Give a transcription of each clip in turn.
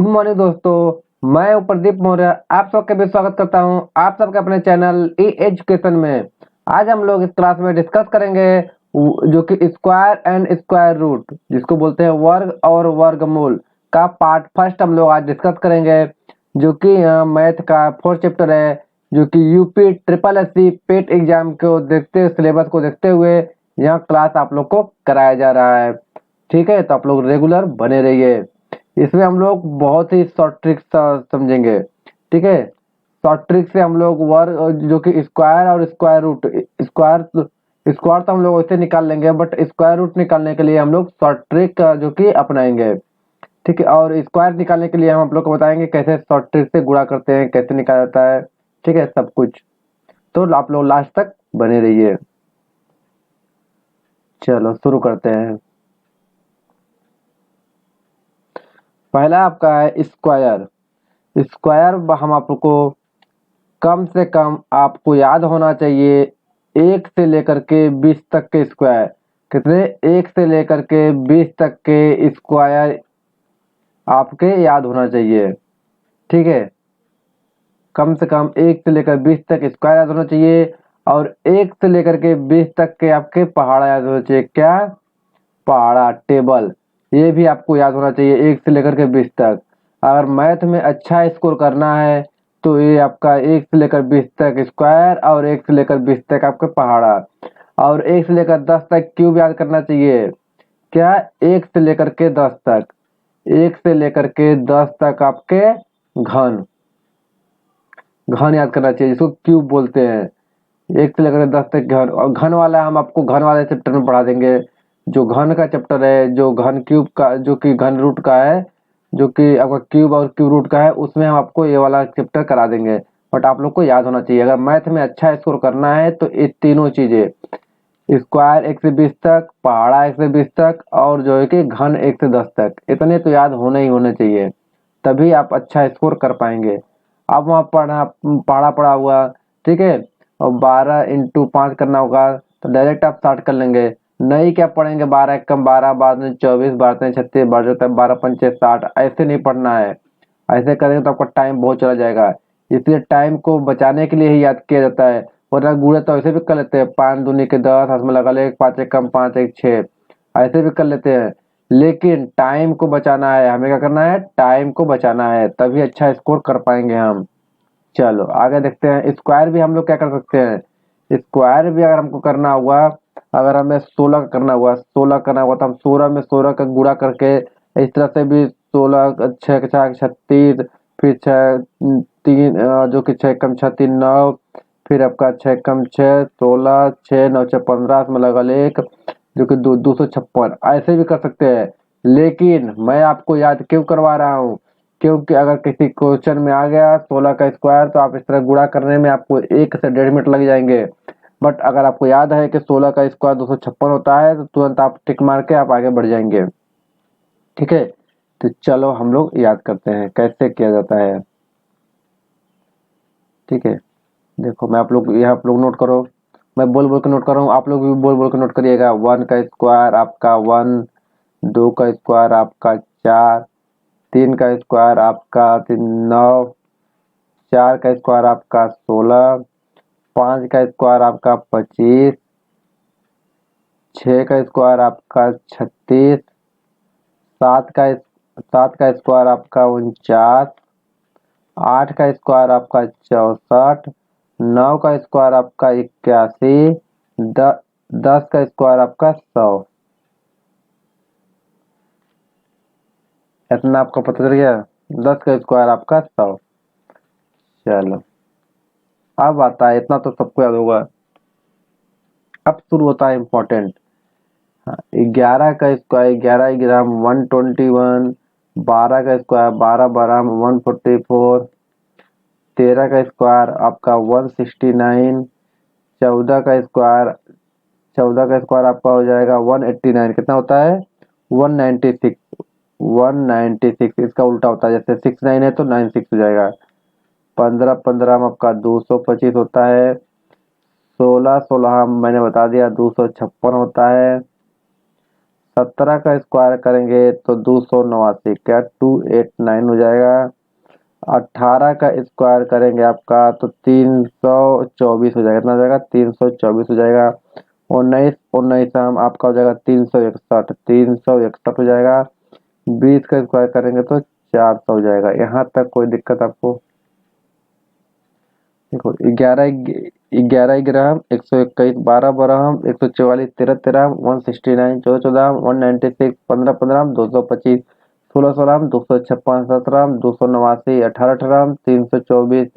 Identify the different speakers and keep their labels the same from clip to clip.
Speaker 1: Good morning दोस्तों, मैं हूं प्रदीप मौर्य। आप सबका भी स्वागत करता हूं आप सबके अपने चैनल ई एजुकेशन में। आज हम लोग इस क्लास में डिस्कस करेंगे जो कि स्क्वायर एंड स्क्वायर रूट जिसको बोलते हैं वर्ग और वर्गमूल का पार्ट फर्स्ट हम लोग आज डिस्कस करेंगे, जो कि मैथ का फोर्थ चैप्टर है, जो कि यूपी ट्रिपल एससी पेट एग्जाम को देखते सिलेबस को देखते हुए यह क्लास आप लोग को कराया जा रहा है। ठीक है, तो आप लोग रेगुलर बने रहिए। इसमें हम लोग बहुत ही शॉर्ट ट्रिक्स समझेंगे। ठीक है, शॉर्ट ट्रिक से हम लोग वर्ग जो कि स्क्वायर और स्क्वायर रूट, स्क्वायर स्क्वायर तो हम लोग वैसे निकाल लेंगे, बट स्क्वायर रूट निकालने के लिए हम लोग शॉर्ट ट्रिक जो कि अपनाएंगे। ठीक है, और स्क्वायर निकालने के लिए हम आप लोग को बताएंगे कैसे शॉर्ट ट्रिक से गुणा करते हैं, कैसे निकाला जाता है। ठीक है, सब कुछ। तो आप लोग लास्ट तक बने रहिए। चलो शुरू करते हैं। पहला आपका है स्क्वायर। स्क्वायर हम आपको कम से कम आपको याद होना चाहिए 1 से लेकर के 20 तक के स्क्वायर। कितने? 1 से लेकर के 20 तक के स्क्वायर आपके याद होना चाहिए। ठीक है, कम से कम 1 से लेकर 20 तक स्क्वायर याद होना चाहिए, और 1 से लेकर के 20 तक के आपके पहाड़ा याद होना चाहिए। क्या? पहाड़ा, टेबल, ये भी आपको याद होना चाहिए 1 से लेकर के 20 तक। अगर मैथ में अच्छा स्कोर करना है तो ये आपका 1 से लेकर 20 तक स्क्वायर और 1 से लेकर 20 तक आपके पहाड़ा, और 1 से लेकर 10 तक क्यूब याद करना चाहिए। क्या? 1 से लेकर के 10 तक, 1 से लेकर के 10 तक आपके घन, घन याद करना चाहिए, जिसको क्यूब बोलते हैं। 1 से लेकर 10 तक घन, और घन वाला हम आपको घन वाले चैप्टर में पढ़ा देंगे। जो घन का चैप्टर है, जो घन क्यूब का, जो कि घन रूट का है, जो कि आपका क्यूब और क्यूब रूट का है, उसमें हम आपको ये वाला चैप्टर करा देंगे। बट आप लोग को याद होना चाहिए, अगर मैथ में अच्छा स्कोर करना है तो ये तीनों चीजें, स्क्वायर 1 से 20 तक, पहाड़ा 1 से 20 तक, और जो है कि घन 1 से 10 तक, इतने तो याद होने ही होने चाहिए, तभी आप अच्छा स्कोर कर पाएंगे। अब वहाँ पहाड़ा पड़ा हुआ, ठीक है, और 12 इंटू 5 करना होगा, तो डायरेक्ट आप 60 कर लेंगे। नहीं क्या पढ़ेंगे, 12 एक कम 12, 12 24, 12 36, 12 12 पंचे 60, ऐसे नहीं पढ़ना है। ऐसे करेंगे तो आपका टाइम बहुत चला जाएगा। इसलिए टाइम को बचाने के लिए ही याद किया जाता है, वरना गुणे तो ऐसे भी कर लेते हैं, 5 दूनी के 10, हाथ में लगा ले, 5 एक कम 5 एक 6, ऐसे भी कर लेते हैं। लेकिन टाइम को बचाना है, हमें क्या करना है, टाइम को बचाना है, तभी अच्छा स्कोर कर पाएंगे हम। चलो आगे देखते हैं। स्क्वायर भी हम लोग क्या कर सकते हैं, स्क्वायर भी अगर हमको करना हुआ, अगर हमें 16 का करना हुआ, 16 करना हुआ, तो हम 16 में 16 का गुणा करके इस तरह से भी 16 6 के 4 36, फिर 6 3 जो कि 6 कम 6 3 9, फिर आपका 6 कम 6 16, 6 9 6 15 में लगा एक, जो कि 256, ऐसे भी कर सकते हैं। लेकिन मैं आपको याद क्यों करवा रहा हूँ, क्योंकि अगर किसी क्वेश्चन में आ गया 16 का स्क्वायर, तो आप इस तरह गुणा करने में आपको 1 से 1.5 मिनट लग जाएंगे। बट अगर आपको याद है कि 16 का स्क्वायर 256 होता है, तो तुरंत आप टिक मार के आप आगे बढ़ जाएंगे। ठीक है, तो चलो हम लोग याद करते हैं कैसे किया जाता है। ठीक है, देखो मैं आप लोग, यह आप लोग नोट करो, मैं बोल बोल के नोट कर रहा हूँ, आप लोग भी बोल बोल के नोट करिएगा। 1 का स्क्वायर आपका 1, 2 का स्क्वायर आपका 4, 3 का स्क्वायर आपका 9, 4 का स्क्वायर आपका 16, 5 का स्क्वायर आपका 25, 6 का स्क्वायर आपका 36, 7 का स्क्वायर आपका 49, 8 का स्क्वायर आपका 64, 9 का स्क्वायर आपका 81, 10 का स्क्वायर आपका 100। इतना आपको पता चल गया, 10 का स्क्वायर आपका 100। चलो अब आता है, इतना तो सबको याद होगा। अब शुरू होता है इम्पोर्टेंट। 11 का स्क्वायर 11 ग्राम 121, 12 का स्क्वायर 12 ग्राम 144, 13 का स्क्वायर आपका 169, 14 का स्क्वायर आपका हो जाएगा 189। कितना होता है? 196। 196 इसका उल्टा होता है, जैसे 69 है तो 96 हो जाएगा। 15 15 में आपका 225 होता है। 16 16 मैंने बता दिया 256 होता है। 17 का स्क्वायर करेंगे तो 289, क्या 289 हो जाएगा। 18 का स्क्वायर करेंगे आपका तो 324 हो जाएगा। कितना हो जाएगा, 324 हो जाएगा। 19 19 आपका हो जाएगा 361, 361 हो जाएगा। 20 का स्क्वायर करेंगे तो 400 हो जाएगा। यहाँ तक कोई दिक्कत आपको? देखो 11 ग्राम 121, 12 बरहम 144, 13 169, 14 196, 15 225, 16 256, 17 289, 18 324,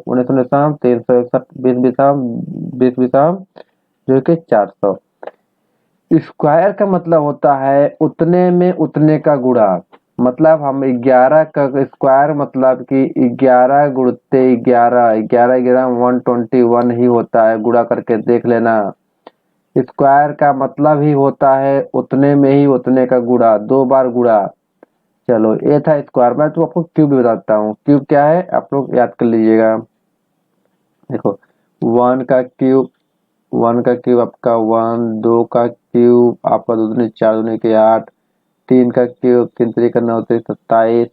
Speaker 1: 19 361, 20 जो कि 400। स्क्वायर का मतलब होता है उतने में उतने का गुणा। मतलब हम 11 का स्क्वायर मतलब कि 11 गुणते 11, 11 ग्राम 121 ही होता है। गुणा करके देख लेना। स्क्वायर का मतलब ही होता है उतने में ही उतने का गुणा, 2 बार गुणा। चलो ये था स्क्वायर। मैं तो आपको क्यूब भी बताता हूँ। क्यूब क्या है आप लोग याद कर लीजिएगा। देखो 1 का क्यूब आपका 1, 2 का क्यूब आपका 2 दूनी 4, 2 के 8, 3 का क्यूब 3 3 का 9 3 27,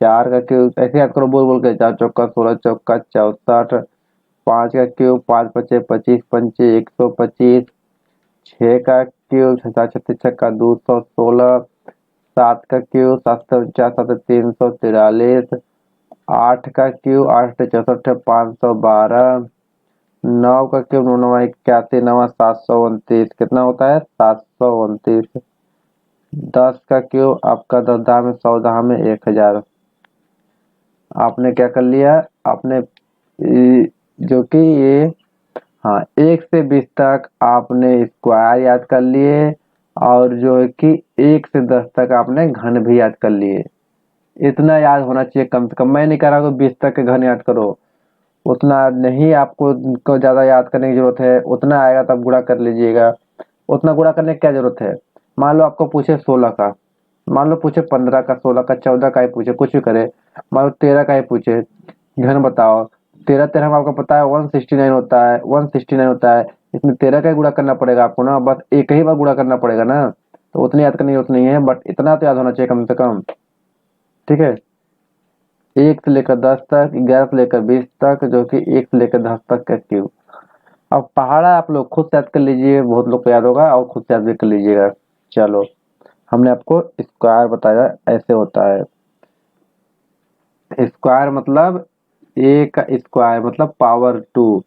Speaker 1: 4 का क्यूब ऐसे याद करो बोल बोल के, 4 चौका 16, चौका 64, 5 का क्यूब 5 पचे 25, पंचे 125, 6 का क्यूब 7 छत्तीस छक्का 216, 7 का क्यूब 7 49, 7 343, 8 का क्यूब 8 64 512, 9 का क्यूब 9 9 81, 9 729, कितना होता है 729। 10 का क्यूब आपका 10 दहा में 100, दहा में 1000। आपने क्या कर लिया, आपने जो कि ये, हाँ 1 से 20 तक आपने स्क्वायर याद कर लिए, और जो है कि 1 से 10 तक आपने घन भी याद कर लिए। इतना याद होना चाहिए कम से कम। मैं नहीं कह रहा हूँ 20 तक के घन याद करो, उतना नहीं आपको को ज्यादा याद करने की जरूरत है। उतना आएगा तब गुणा कर लीजिएगा। उतना गुणा करने की क्या जरूरत है। मान लो आपको पूछे 16 का, मान लो पूछे 15 का, 16 का, 14 का ही पूछे, कुछ भी करे। मान लो 13 का ही पूछे, घन बताओ। 13 13 में आपको पता है 169 होता है, 169 होता है। इसमें 13 का ही गुणा करना पड़ेगा आपको ना, बस एक ही बार गुणा करना पड़ेगा ना। तो उतनी याद करने की जरूरत नहीं है, बट इतना तो याद होना चाहिए कम से कम। ठीक है, 1 से लेकर 10 तक, 11 से लेकर 20 तक, जो कि 1 से लेकर 10 तक का क्यूब। अब पहाड़ा आप लोग खुद से याद कर लीजिए, बहुत लोग को याद होगा, और खुद से याद भी कर लीजिएगा। चलो हमने आपको स्क्वायर बताया ऐसे होता है। स्क्वायर मतलब ए का स्क्वायर मतलब पावर 2।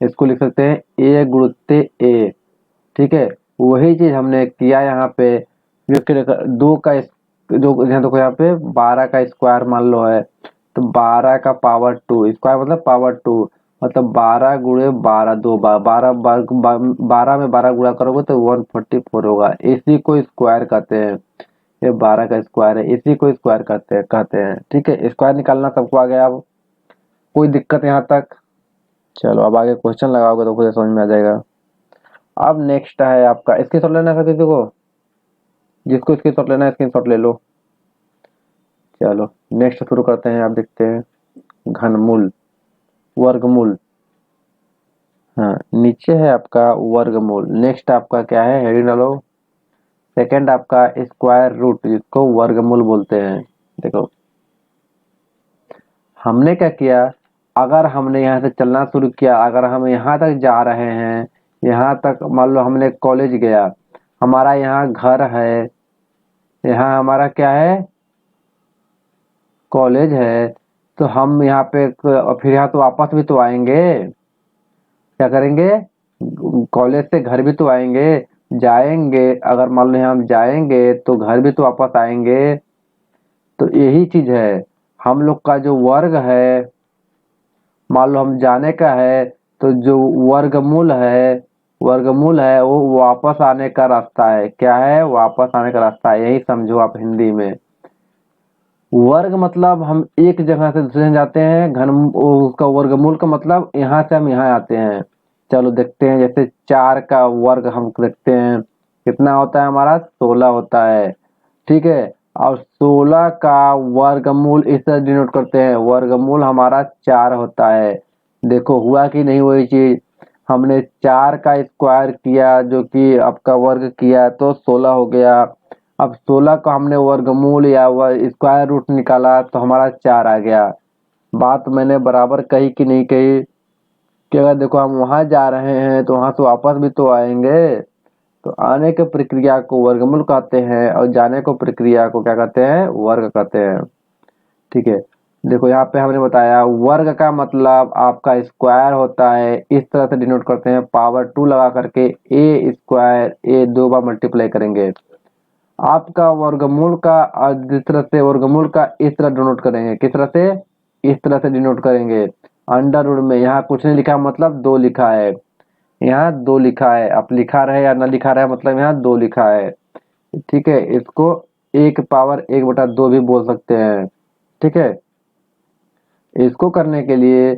Speaker 1: इसको लिख सकते हैं ए गुणित ए। ठीक है, वही चीज हमने किया यहाँ पे। जो कि दो का जो यहाँ देखो यहाँ पे 12 का स्क्वायर मान लो है, तो 12 का पावर 2, स्क्वायर मतलब पावर 2, मतलब 12 गुणे 12, 2 बार 12, 12 में 12 गुणा करोगे तो 144 होगा। इसी को स्क्वायर कहते हैं। ये 12 का स्क्वायर है, इसी को स्क्वायर कहते हैं। ठीक है, स्क्वायर निकालना सबको आ गया। अब कोई दिक्कत यहाँ तक? चलो अब आगे क्वेश्चन लगाओगे तो खुद समझ में आ जाएगा। अब नेक्स्ट है आपका, स्क्रीनशॉट लेना है किसी को, जिसको स्क्रीनशॉट लेना है स्क्रीनशॉट ले लो। चलो नेक्स्ट शुरू करते हैं। आप देखते हैं घनमूल, वर्गमूल। हाँ नीचे है आपका वर्गमूल। नेक्स्ट आपका क्या है, हेडिंग डालो। सेकंड आपका स्क्वायर रूट, जिसको वर्गमूल बोलते हैं। देखो हमने क्या किया, अगर हमने यहाँ से चलना शुरू किया, अगर हम यहाँ तक जा रहे हैं, यहाँ तक मान लो हमने कॉलेज गया, हमारा यहाँ घर है, यहाँ हमारा क्या है कॉलेज है, तो हम यहाँ पे फिर यहाँ तो वापस भी तो आएंगे। क्या करेंगे, कॉलेज से घर भी तो आएंगे, जाएंगे। अगर मान लो यहाँ हम जाएंगे तो घर भी तो वापस आएंगे। तो यही चीज है, हम लोग का जो वर्ग है, मान लो हम जाने का है, तो जो वर्गमूल है वो वापस आने का रास्ता है। क्या है, वापस आने का रास्ता है। यही समझो आप हिंदी में। वर्ग मतलब हम एक जगह से दूसरे जगह जाते हैं, उसका वर्गमूल का मतलब यहाँ से हम यहाँ आते हैं। चलो देखते हैं, जैसे 4 का वर्ग हम देखते हैं कितना होता है, हमारा 16 होता है। ठीक है, और 16 का वर्गमूल इस तरह डिनोट करते हैं, वर्गमूल हमारा 4 होता है। देखो हुआ कि नहीं वही चीज। हमने 4 का स्क्वायर किया जो कि आपका वर्ग किया तो 16 हो गया। अब 16 का हमने वर्गमूल या स्क्वायर रूट निकाला तो हमारा 4 आ गया। बात मैंने बराबर कही कि नहीं कही कि अगर देखो हम वहां जा रहे हैं तो वहां से वापस भी तो आएंगे, तो आने की प्रक्रिया को वर्गमूल कहते हैं और जाने को प्रक्रिया को क्या कहते हैं, वर्ग कहते हैं। ठीक है, देखो यहाँ पे हमने बताया वर्ग का मतलब आपका स्क्वायर होता है, इस तरह से डिनोट करते हैं पावर 2 लगा करके ए स्क्वायर, ए 2 बार मल्टीप्लाई करेंगे। आपका वर्गमूल का जिस तरह से वर्गमूल का इस तरह डिनोट करेंगे, किस तरह से, इस तरह से डिनोट करेंगे अंडर रूट में। यहाँ कुछ नहीं लिखा मतलब 2 लिखा है, यहाँ 2 लिखा है, आप लिखा रहे या ना लिखा रहे मतलब यहाँ 2 लिखा है। ठीक है, इसको 1 पावर 1/2 भी बोल सकते हैं। ठीक है, इसको करने के लिए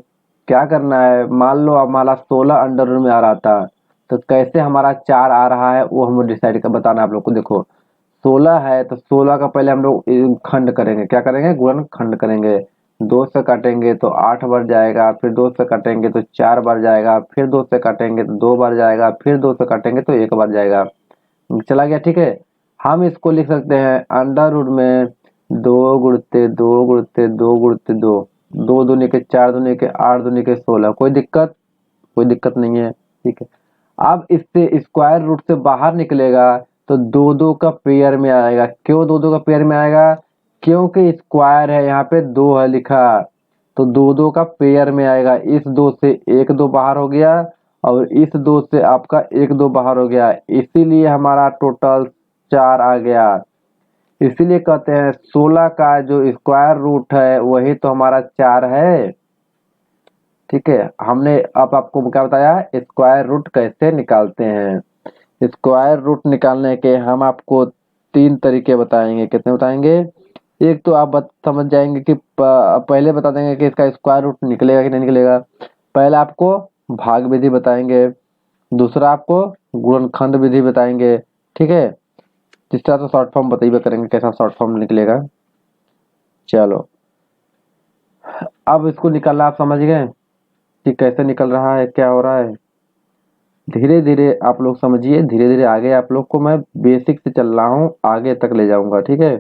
Speaker 1: क्या करना है, मान लो हमारा 16 अंडर रूट में आ रहा था, तो कैसे हमारा 4 आ रहा है वो हम डिसाइड कर बताना है आप लोग को। देखो 16 है तो 16 का पहले हम लोग खंड करेंगे, क्या करेंगे, गुणन खंड करेंगे। 2 से काटेंगे तो 8 बार जाएगा, फिर 2 से काटेंगे तो 4 बार जाएगा, फिर 2 से काटेंगे तो 2 बार जाएगा, फिर 2 से काटेंगे तो 1 बार जाएगा। चला गया। ठीक है, हम इसको लिख सकते हैं अंडर रूट में 2 गुणते 2 गुणते 2 गुणते 2, 2 दूनी के 4 दूनी के 8 दूनी के 16। कोई दिक्कत, कोई दिक्कत नहीं है। ठीक है, अब इससे स्क्वायर रूट से बाहर निकलेगा तो 2 का पेयर में आएगा। क्यों 2 का पेयर में आएगा, क्योंकि स्क्वायर है, यहाँ पे 2 है लिखा, तो 2 का पेयर में आएगा। इस 2 से 1 2 बाहर हो गया और इस 2 से आपका 1 2 बाहर हो गया, इसीलिए हमारा टोटल 4 आ गया। इसीलिए कहते हैं 16 का जो स्क्वायर रूट है वही तो हमारा 4 है। ठीक है, हमने अब आपको क्या बताया, स्क्वायर रूट कैसे निकालते हैं। स्क्वायर रूट निकालने के हम आपको 3 तरीके बताएंगे। कितने बताएंगे, एक तो आप समझ जाएंगे कि पहले बता देंगे कि इसका स्क्वायर रूट निकलेगा कि नहीं निकलेगा। पहले आपको भाग विधि बताएंगे, दूसरा आपको गुणनखंड विधि बताएंगे। ठीक है, तीसरा तो शॉर्ट फॉर्म बताइए करेंगे कैसा शॉर्ट फॉर्म निकलेगा। चलो, अब इसको निकालना आप समझ गए कि कैसे निकल रहा है, क्या हो रहा है। धीरे धीरे आप लोग समझिए, धीरे धीरे आगे आप लोग को मैं बेसिक से चल रहा हूँ, आगे तक ले जाऊंगा। ठीक है,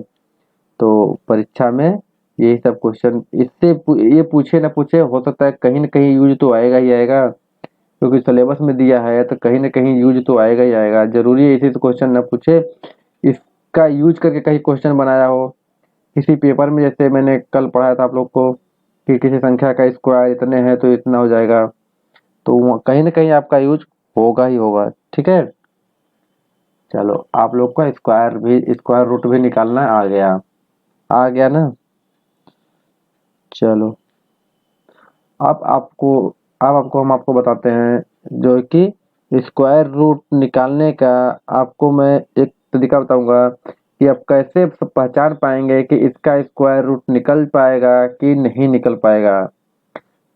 Speaker 1: तो परीक्षा में यही सब क्वेश्चन इससे ये पूछे ना पूछे, हो सकता है कहीं ना कहीं यूज तो आएगा ही आएगा, क्योंकि सिलेबस में दिया है तो कहीं ना कहीं यूज तो आएगा ही आएगा। जरूरी है इसी से क्वेश्चन ना पूछे, इसका यूज करके कहीं क्वेश्चन बनाया हो किसी पेपर में। जैसे मैंने कल पढ़ाया था आप लोग को कि किसी संख्या का स्क्वायर इतने हैं तो इतना हो जाएगा, तो कहीं ना कहीं आपका यूज होगा ही होगा। ठीक है, चलो आप लोग का स्क्वायर रूट भी निकालना आ गया, आ गया ना। चलो, अब आपको हम आपको बताते हैं जो कि स्क्वायर रूट निकालने का आपको मैं एक तरीका बताऊंगा कि आप कैसे पहचान पाएंगे कि इसका स्क्वायर रूट निकल पाएगा कि नहीं निकल पाएगा।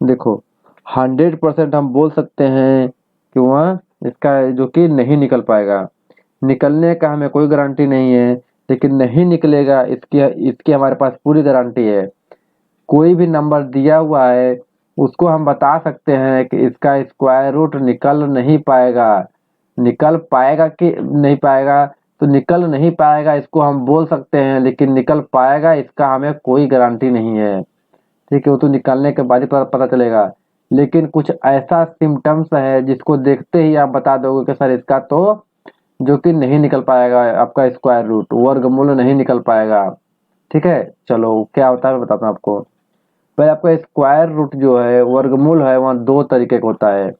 Speaker 1: देखो 100% हम बोल सकते हैं कि वह इसका जो कि नहीं निकल पाएगा। निकलने का हमें कोई गारंटी नहीं है, लेकिन नहीं निकलेगा इसकी इसकी हमारे पास पूरी गारंटी है। कोई भी नंबर दिया हुआ है उसको हम बता सकते हैं कि इसका स्क्वायर रूट निकल नहीं पाएगा। निकल पाएगा कि नहीं पाएगा, तो निकल नहीं पाएगा इसको हम बोल सकते हैं, लेकिन निकल पाएगा इसका हमें कोई गारंटी नहीं है। ठीक है, वो तो निकालने के बाद ही पता चलेगा। लेकिन कुछ ऐसा सिम्टम्स है जिसको देखते ही आप बता दोगे कि सर इसका तो जो कि नहीं निकल पाएगा, आपका स्क्वायर रूट वर्गमूल नहीं निकल पाएगा। ठीक है, चलो क्या होता है मैं बताता हूँ आपको। पहले आपका स्क्वायर रूट जो है वर्गमूल है वहाँ 2 तरीके का होता है।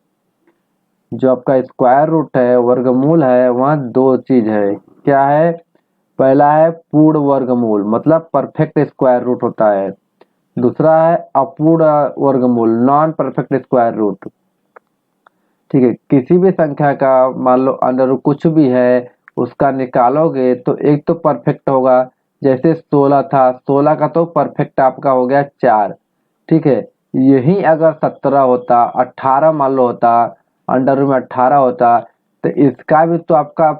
Speaker 1: जो आपका स्क्वायर रूट है वर्गमूल है वहाँ 2 चीज है। क्या है, पहला है पूर्ण वर्गमूल मतलब परफेक्ट स्क्वायर रूट होता है, दूसरा है अपूर्ण वर्गमूल नॉन परफेक्ट स्क्वायर रूट। ठीक है, किसी भी संख्या का मान लो अंडर रूट कुछ भी है उसका निकालोगे तो एक तो परफेक्ट होगा, जैसे 16 था, 16 का तो परफेक्ट आपका हो गया 4। ठीक है, यही अगर 17 होता, 18 मान लो होता, अंडर रूट में 18 होता, तो इसका भी तो आपका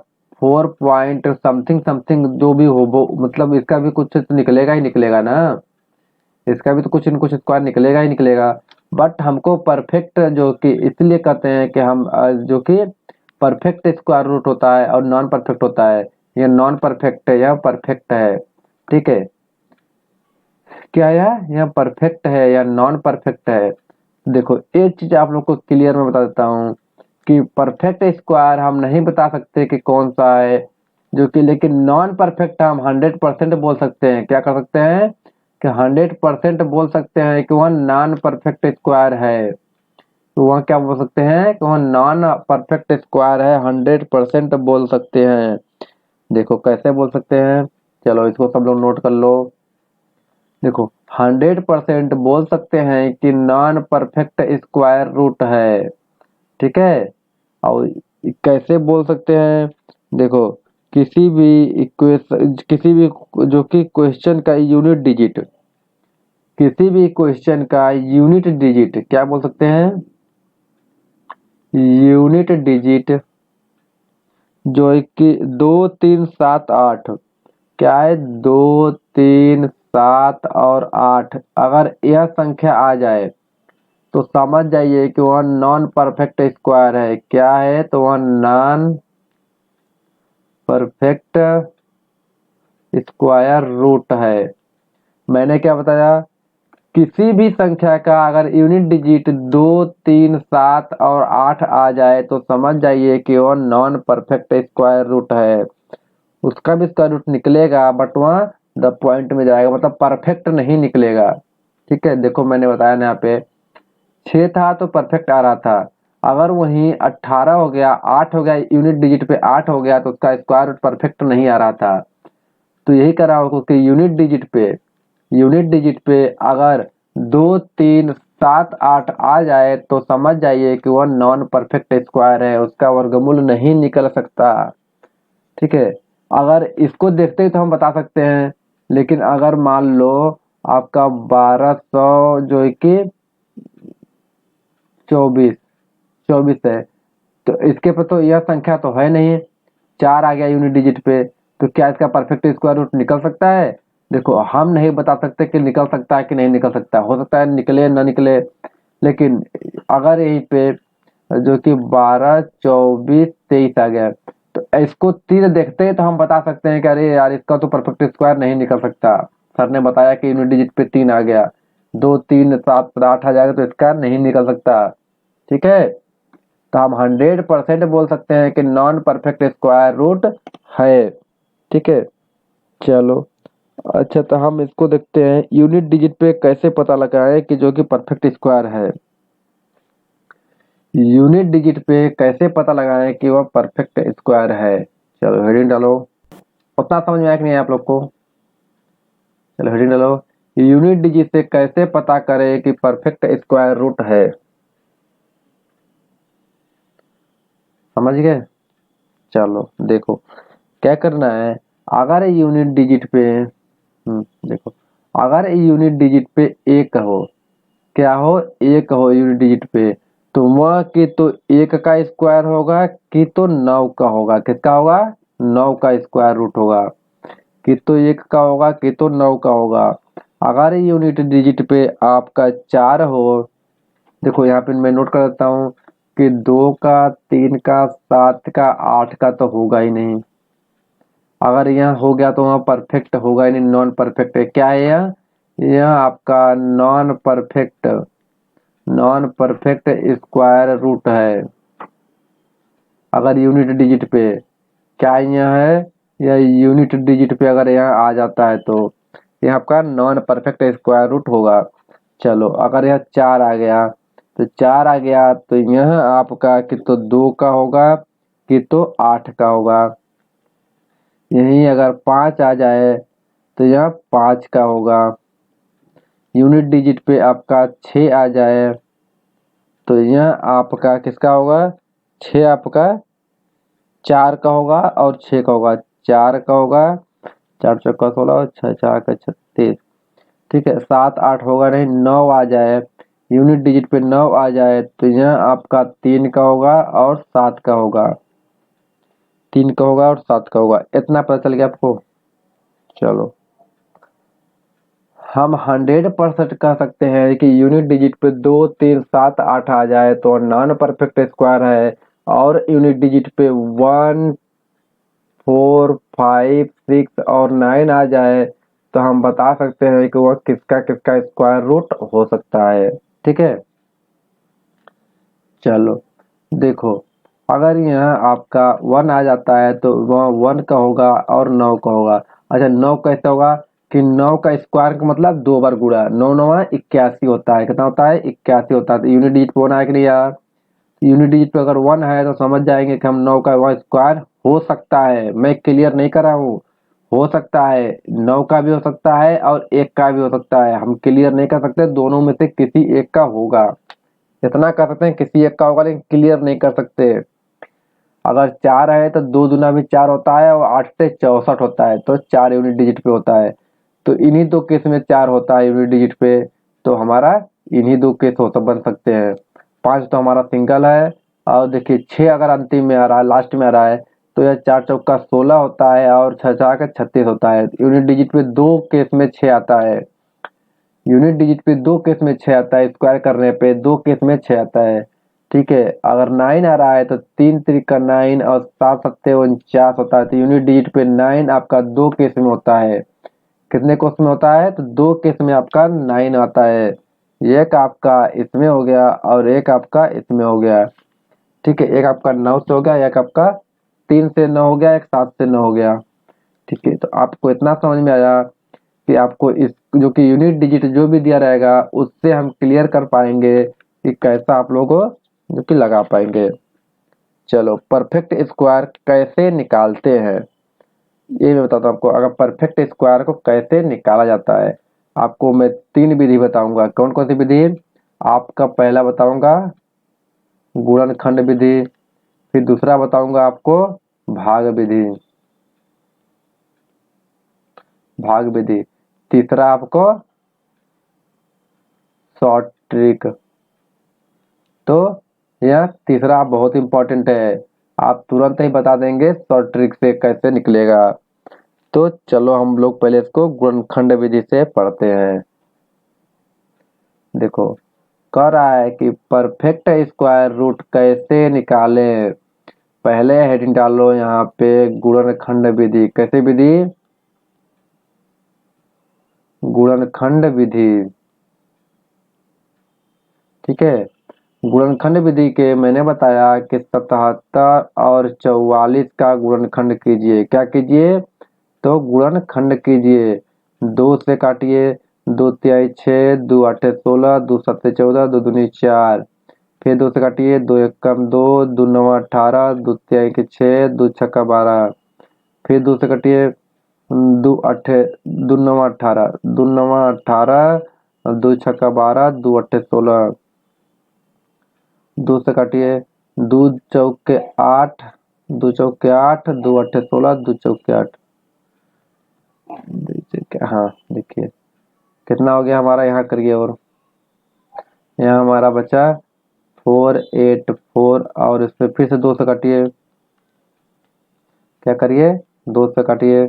Speaker 1: 4 पॉइंट समथिंग समथिंग जो भी हो वो मतलब इसका भी कुछ तो निकलेगा ही निकलेगा ना, इसका भी तो कुछ न कुछ स्क्वायर निकलेगा ही निकलेगा। बट हमको परफेक्ट जो कि इसलिए कहते हैं कि हम जो कि परफेक्ट स्क्वायर रूट होता है और नॉन परफेक्ट होता है। यह नॉन परफेक्ट है, यह परफेक्ट है। ठीक है, क्या यह परफेक्ट है या नॉन परफेक्ट है। देखो एक चीज आप लोग को क्लियर मैं बता देता हूँ कि परफेक्ट स्क्वायर हम नहीं बता सकते कि कौन सा है जो कि, लेकिन नॉन परफेक्ट हम 100% बोल सकते हैं। क्या कर सकते हैं कि 100% बोल सकते हैं कि वह नॉन परफेक्ट स्क्वायर है। तो वह क्या बोल सकते हैं कि वह नॉन परफेक्ट स्क्वायर है, 100% बोल सकते हैं। देखो कैसे बोल सकते हैं, चलो इसको सब लोग नोट कर लो। देखो 100% बोल सकते हैं कि नॉन परफेक्ट स्क्वायर रूट है। ठीक है, और कैसे बोल सकते हैं, देखो किसी भी जो कि क्वेश्चन का यूनिट डिजिट, किसी भी क्वेश्चन का यूनिट डिजिट क्या बोल सकते हैं, यूनिट डिजिट जो है कि 2 3 7 8, क्या है 2 3 7 और 8, अगर यह संख्या आ जाए तो समझ जाइए कि वह नॉन परफेक्ट स्क्वायर है। क्या है, तो वह नॉन परफेक्ट स्क्वायर रूट है। मैंने क्या बताया, किसी भी संख्या का अगर यूनिट डिजिट 2 3 7 और 8 आ जाए तो समझ जाइए कि वह नॉन परफेक्ट स्क्वायर रूट है। उसका भी स्क्वायर रूट निकलेगा बट वह द पॉइंट में जाएगा, मतलब परफेक्ट नहीं निकलेगा। ठीक है, देखो मैंने बताया ना, यहाँ पे 6 था तो परफेक्ट आ रहा था। अगर वहीं 18 हो गया, 8 हो गया, यूनिट डिजिट पे 8 हो गया तो उसका स्क्वायर रूट परफेक्ट नहीं आ रहा था। तो यही करा होगा कि यूनिट डिजिट पे अगर 2 3 7 8 आ जाए तो समझ जाइए कि वह नॉन परफेक्ट स्क्वायर है, उसका वर्गमूल नहीं निकल सकता। ठीक है, अगर इसको देखते ही तो हम बता सकते हैं, लेकिन अगर मान लो आपका 1200 जो है कि 24 24 है, तो इसके पर तो यह संख्या तो है नहीं, 4 आ गया यूनिट डिजिट पे, तो क्या इसका परफेक्ट स्क्वायर रूट निकल सकता है। देखो हम नहीं बता सकते कि निकल सकता है कि नहीं निकल सकता, हो सकता है निकले ना निकले, लेकिन अगर यहीं पे जो कि 12 24 23 आ गया तो इसको 3 देखते हैं तो हम बता सकते हैं कि अरे यार इसका तो परफेक्ट स्क्वायर नहीं निकल सकता। सर ने बताया कि यूनिट डिजिट पे 3 आ गया, 2 3 7 8 आ जाएगा तो इसका नहीं निकल सकता। ठीक है, तो हम 100% बोल सकते हैं कि नॉन परफेक्ट स्क्वायर रूट है। ठीक है, चलो अच्छा, तो हम इसको देखते हैं यूनिट डिजिट पे कैसे पता लगाएं कि जो कि परफेक्ट स्क्वायर है। यूनिट डिजिट पे कैसे पता लगाएं कि वह परफेक्ट स्क्वायर है। चलो हेडिंग डालो, उतना समझ में आया कि नहीं आप लोग को। चलो हेडिंग डालो, यूनिट डिजिट से कैसे पता करें कि परफेक्ट स्क्वायर रूट है। समझ गए, चलो देखो क्या करना है। अगर यूनिट डिजिट पे देखो, अगर यूनिट डिजिट पे एक हो, क्या हो, एक हो यूनिट डिजिट पे, तो वह कि तो 1 का स्क्वायर होगा कि तो 9 का होगा। किसका होगा, 9 का स्क्वायर रूट होगा। कि तो 1 का होगा कि तो 9 का होगा। अगर यूनिट डिजिट पे आपका 4 हो, देखो यहाँ पे मैं नोट कर देता हूँ कि 2 का, 3 का, 7 का, 8 का तो होगा ही नहीं। अगर यह हो गया तो वह परफेक्ट होगा ही नहीं, नॉन परफेक्ट है। क्या है यह आपका नॉन परफेक्ट स्क्वायर रूट है। अगर यूनिट डिजिट पे क्या यह है, यह यूनिट डिजिट पे अगर यह आ जाता है तो यह आपका नॉन परफेक्ट स्क्वायर रूट होगा। चलो अगर यह 4 आ गया, तो 4 आ गया तो यह आपका कि तो 2 का होगा कि तो 8 का होगा। यही अगर 5 आ जाए तो यह 5 का होगा। यूनिट डिजिट पे आपका 6 आ जाए तो यह आपका किसका होगा, 6 आपका 4 का होगा और 6 का होगा। 4 का होगा, 4 चौका 16 और 6 4 का 36। ठीक है, 7 8 होगा नहीं, 9 आ जाए, यूनिट डिजिट पे 9 आ जाए तो यह आपका 3 का होगा और 7 का होगा। 3 का होगा और 7 का होगा। इतना पता चल गया आपको। चलो हम 100% कह सकते हैं कि यूनिट डिजिट पे 2 3 7 8 आ जाए तो नॉन परफेक्ट स्क्वायर है, और यूनिट डिजिट पे 1 4 5 6 और 9 आ जाए तो हम बता सकते हैं कि वह किसका किसका स्क्वायर रूट हो सकता है। ठीक है, चलो देखो, अगर यहाँ आपका 1 आ जाता है तो वह 1 का होगा और 9 का होगा। अच्छा, 9 कैसे होगा कि 9 का स्क्वायर का मतलब 2 बार गुणा, 9 9 81 होता है। कितना होता है? 81 होता है। तो यूनिट डिजिट पे 1 आया कि नहीं यार? यूनिट डिजिट पे अगर 1 है तो समझ जाएंगे कि हम 9 का वह स्क्वायर हो सकता है। मैं क्लियर नहीं कर रहा हूँ, हो सकता है 9 का भी हो सकता है और 1 का भी हो सकता है। हम क्लियर नहीं कर सकते, दोनों में से किसी एक का होगा। इतना कर सकते हैं किसी एक का होगा, लेकिन क्लियर नहीं कर सकते। अगर 4 है तो 2 दूना भी 4 होता है और 8 से 64 होता है, तो 4 यूनिट डिजिट पे होता है। तो इन्हीं दो केस में 4 होता है यूनिट डिजिट पे, तो हमारा इन्हीं दो केस हो तो बन सकते हैं। 5 तो हमारा सिंगल है, और देखिए 6 अगर अंतिम में आ रहा है, लास्ट में आ रहा है, तो यह 4 चौका 16 होता है और 6 चार का 36 होता है। यूनिट डिजिट पे दो केस में 6 आता है। यूनिट डिजिट पे दो केस में 6 आता है, स्क्वायर करने पे दो केस में 6 आता है। ठीक है, अगर 9 आ रहा है तो 3 त्रिका 9 और 7 सत्ते 49 होता है। तो यूनिट डिजिट पे 9 आपका दो केस में होता है। कितने केस में होता है? तो दो केस में आपका 9 आता है। एक आपका इसमें हो गया और एक आपका इसमें हो गया। ठीक है, एक आपका 9 से हो गया, एक आपका 3 से 9 हो गया, एक 7 से 9 हो गया। ठीक है, तो आपको इतना समझ में आया कि आपको इस जो कि यूनिट डिजिट जो भी दिया रहेगा उससे हम क्लियर कर पाएंगे कि कैसा आप लोग जो कि लगा पाएंगे। चलो, परफेक्ट स्क्वायर कैसे निकालते हैं ये मैं बताता हूँ आपको। अगर परफेक्ट स्क्वायर को कैसे निकाला जाता है, आपको मैं 3 विधि बताऊंगा। कौन कौन सी विधि? आपका पहला बताऊंगा गुणनखंड विधि, फिर दूसरा बताऊंगा आपको भाग विधि, तीसरा आपको शॉर्ट ट्रिक। तो यह तीसरा बहुत इंपॉर्टेंट है, आप तुरंत ही बता देंगे शॉर्ट ट्रिक से कैसे निकलेगा। तो चलो हम लोग पहले इसको गुणनखंड विधि से पढ़ते हैं। देखो, कह रहा है कि परफेक्ट स्क्वायर रूट कैसे निकालें। पहले हेडिंग डालो यहाँ पे गुणनखंड विधि। कैसे विधि? गुणनखंड विधि। ठीक है, गुणनखंड विधि के मैंने बताया कि 77 और 44 का गुणनखंड कीजिए। क्या कीजिए? तो गुणनखंड कीजिए। 2 से काटिए, 2 तिहाई 6, 2 आठे 16, 2 सत्ते 14, 2 दूनी 4। फिर 2 से काटिए, 2 एकम 2, 2 नवा 18, 2 तिहाई के 6, 2 छक्का 12। फिर 2 से काटिए, 2 अठे 2 नवा 18, 2 नवा 18, 2 छक्का 12, 2 अठे 16। 2 से काटिए, 2 चौक के 8, 2 चौक के 8, 2 अठे 16, 2 चौक के 8। हाँ देखिए कितना हो गया हमारा, यहाँ करिए। और यहाँ हमारा बचा 484, और इसमें फिर से 2 से काटिए। क्या करिए? 2 से काटिए,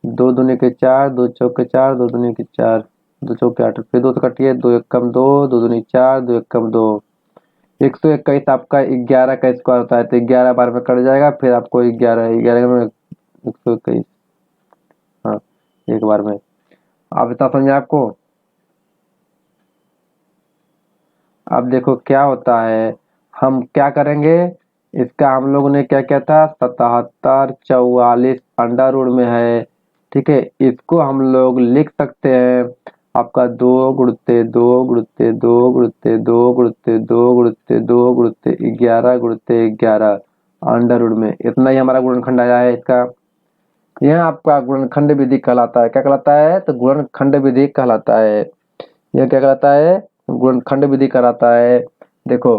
Speaker 1: 2 दूनी के 4, 2 चौक के 4, 2 दूनी के 4, 2 चौक के 8। फिर 2 से काटिए, 2 एकम 2, 2 दूनी 4, 2 एकम 2। 121 आपका 11 का स्क्वायर होता है, तो 11 बार में कट जाएगा। फिर आपको 11 में 121, हाँ एक बार में। आप इतना समझे आपको? अब देखो क्या होता है, हम क्या करेंगे, इसका हम लोगों ने क्या किया था, 77 44 अंडर रूट में है। ठीक है, इसको हम लोग लिख सकते हैं आपका 2 गुणते 2 गुणते 2 गुणते 2 गुणते 2 गुणते 2 गुणते 11 गुणते 11 अंडर रूट में। इतना ही हमारा गुणनखंड आया है इसका। यह आपका गुणनखंड विधि कहलाता है। क्या कहलाता है? तो गुणनखंड विधि कहलाता है। यह क्या कहलाता है? गुणनखंड विधि कहलाता है। देखो,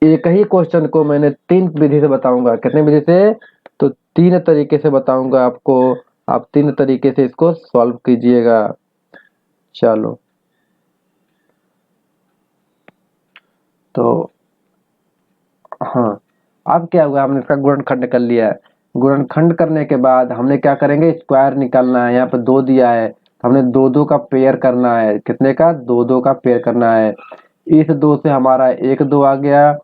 Speaker 1: एक ही क्वेश्चन को मैंने 3 विधि से बताऊंगा। कितने विधि से? तो 3 तरीके से बताऊंगा आपको। आप 3 तरीके से इसको सॉल्व कीजिएगा। चलो, तो हाँ, अब क्या हुआ, हमने इसका गुणनखंड कर लिया है। गुणनखंड करने के बाद हमने क्या करेंगे, स्क्वायर निकालना है। यहाँ पे 2 दिया है, हमने दो दो का पेयर करना है, कितने का, दो दो का पेयर करना है। इस दो से हमारा एक दो आ गया,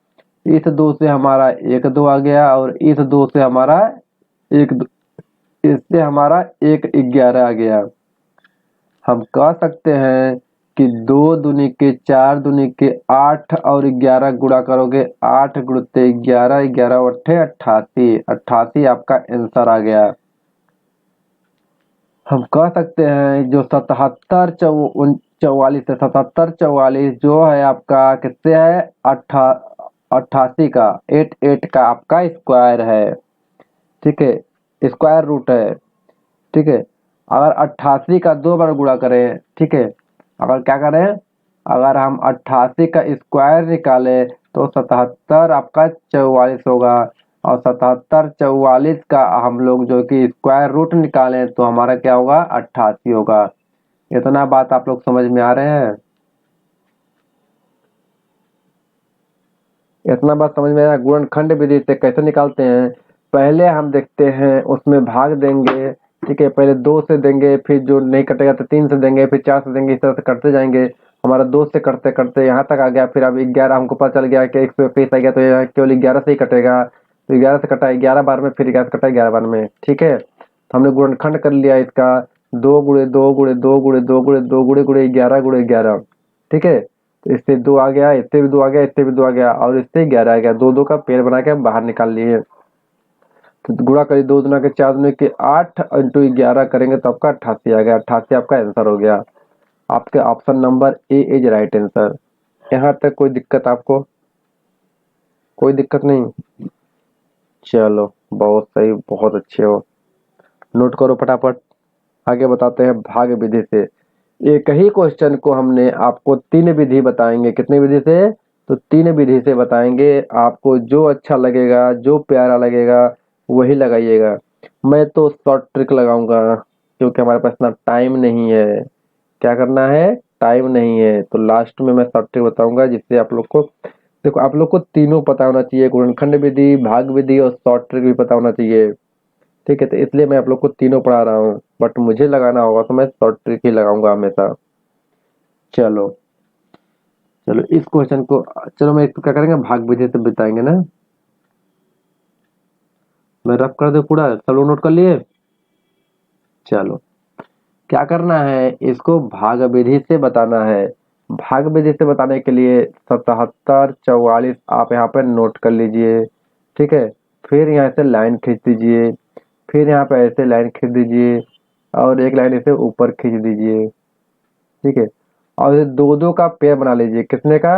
Speaker 1: इस दो से हमारा एक दो आ गया, और इस दो से हमारा एक दो, इससे हमारा एक 11 आ गया। हम कह सकते हैं कि 2 दूनी के 4 दूनी के 8 और 11 गुणा करोगे, 8 गुणते 11, 11 अट्ठे 88, 88 आपका आंसर आ गया। हम कह सकते हैं जो 77 44 है, 77 44 जो है आपका किससे है, 88 का 88 का आपका स्क्वायर है। ठीक है, स्क्वायर रूट है। ठीक है, अगर 88 का 2 बार गुणा करें, ठीक है, अगर क्या करें, अगर हम 88 का स्क्वायर निकाले तो 77 आपका 44 होगा, और 77 44 का हम लोग जो कि स्क्वायर रूट निकालें तो हमारा क्या होगा, 88 होगा। इतना बात आप लोग समझ में आ रहे हैं, इतना बात समझ में आया। गुणनखंड विधि से कैसे निकालते हैं, पहले हम देखते हैं उसमें भाग देंगे। ठीक है, पहले 2 से देंगे, फिर जो नहीं कटेगा तो 3 से देंगे, फिर 4 से देंगे, इस तरह से करते जाएंगे। हमारा 2 से करते करते यहाँ तक आ गया, फिर अब 11 हमको पता चल गया कि 121 आ गया, तो यहाँ केवल 11 से ही कटेगा, तो 11 से कटा 11 बार में, फिर 11 से कटा 11 बार में। ठीक है, तो हमने गुणनखंड कर लिया इसका, 2 गुणे 2 गुणे 2 गुणे 2 गुणे 2 गुणे गुणे 11 गुणे 11। ठीक है, तो इससे 2 आ गया, इससे भी 2 आ गया, इससे भी 2 आ गया, और इससे 11 आ गया। 2 2 का पेड़ बना के हम बाहर निकाल लिए। तो गुणा करिए, 2 दुना के 4 दुना के 8 इंटू 11 करेंगे तो आपका 88 आ गया। 88 आपका आंसर हो गया। आपके option number A is right answer. यहाँ तक कोई दिक्कत आपको, कोई दिक्कत नहीं? चलो बहुत सही, बहुत अच्छे हो। नोट करो फटाफट, आगे बताते हैं भाग विधि से। एक ही क्वेश्चन को हमने आपको 3 विधि बताएंगे, कितने विधि से, तो 3 विधि से बताएंगे। आपको जो अच्छा लगेगा, जो प्यारा लगेगा वही लगाइएगा। मैं तो शॉर्ट ट्रिक लगाऊंगा क्योंकि हमारे पास इतना टाइम नहीं है। क्या करना है, टाइम नहीं है, तो लास्ट में मैं शॉर्ट ट्रिक बताऊंगा जिससे आप लोग को, देखो आप लोग को तीनों पता होना चाहिए, गुणनखंड विधि, भाग विधि और शॉर्ट ट्रिक भी पता होना चाहिए। ठीक है, तो इसलिए मैं आप लोग को तीनों पढ़ा रहा हूँ, बट मुझे लगाना होगा तो मैं शॉर्ट ट्रिक ही लगाऊंगा हमेशा। चलो, चलो इस क्वेश्चन को, चलो मैं इसको क्या करेंगे, भाग विधि से बताएंगे ना। मैं रफ कर दे पूरा, चलो नोट कर लिए। चलो, क्या करना है, इसको भाग विधि से बताना है। भाग विधि से बताने के लिए 77 44 आप यहाँ पे नोट कर लीजिए। ठीक है, फिर यहाँ से लाइन खींच दीजिए, फिर यहाँ पे ऐसे लाइन खींच दीजिए, और एक लाइन इसे ऊपर खींच दीजिए। ठीक है, और ये दो दो का पेयर बना लीजिए, कितने का,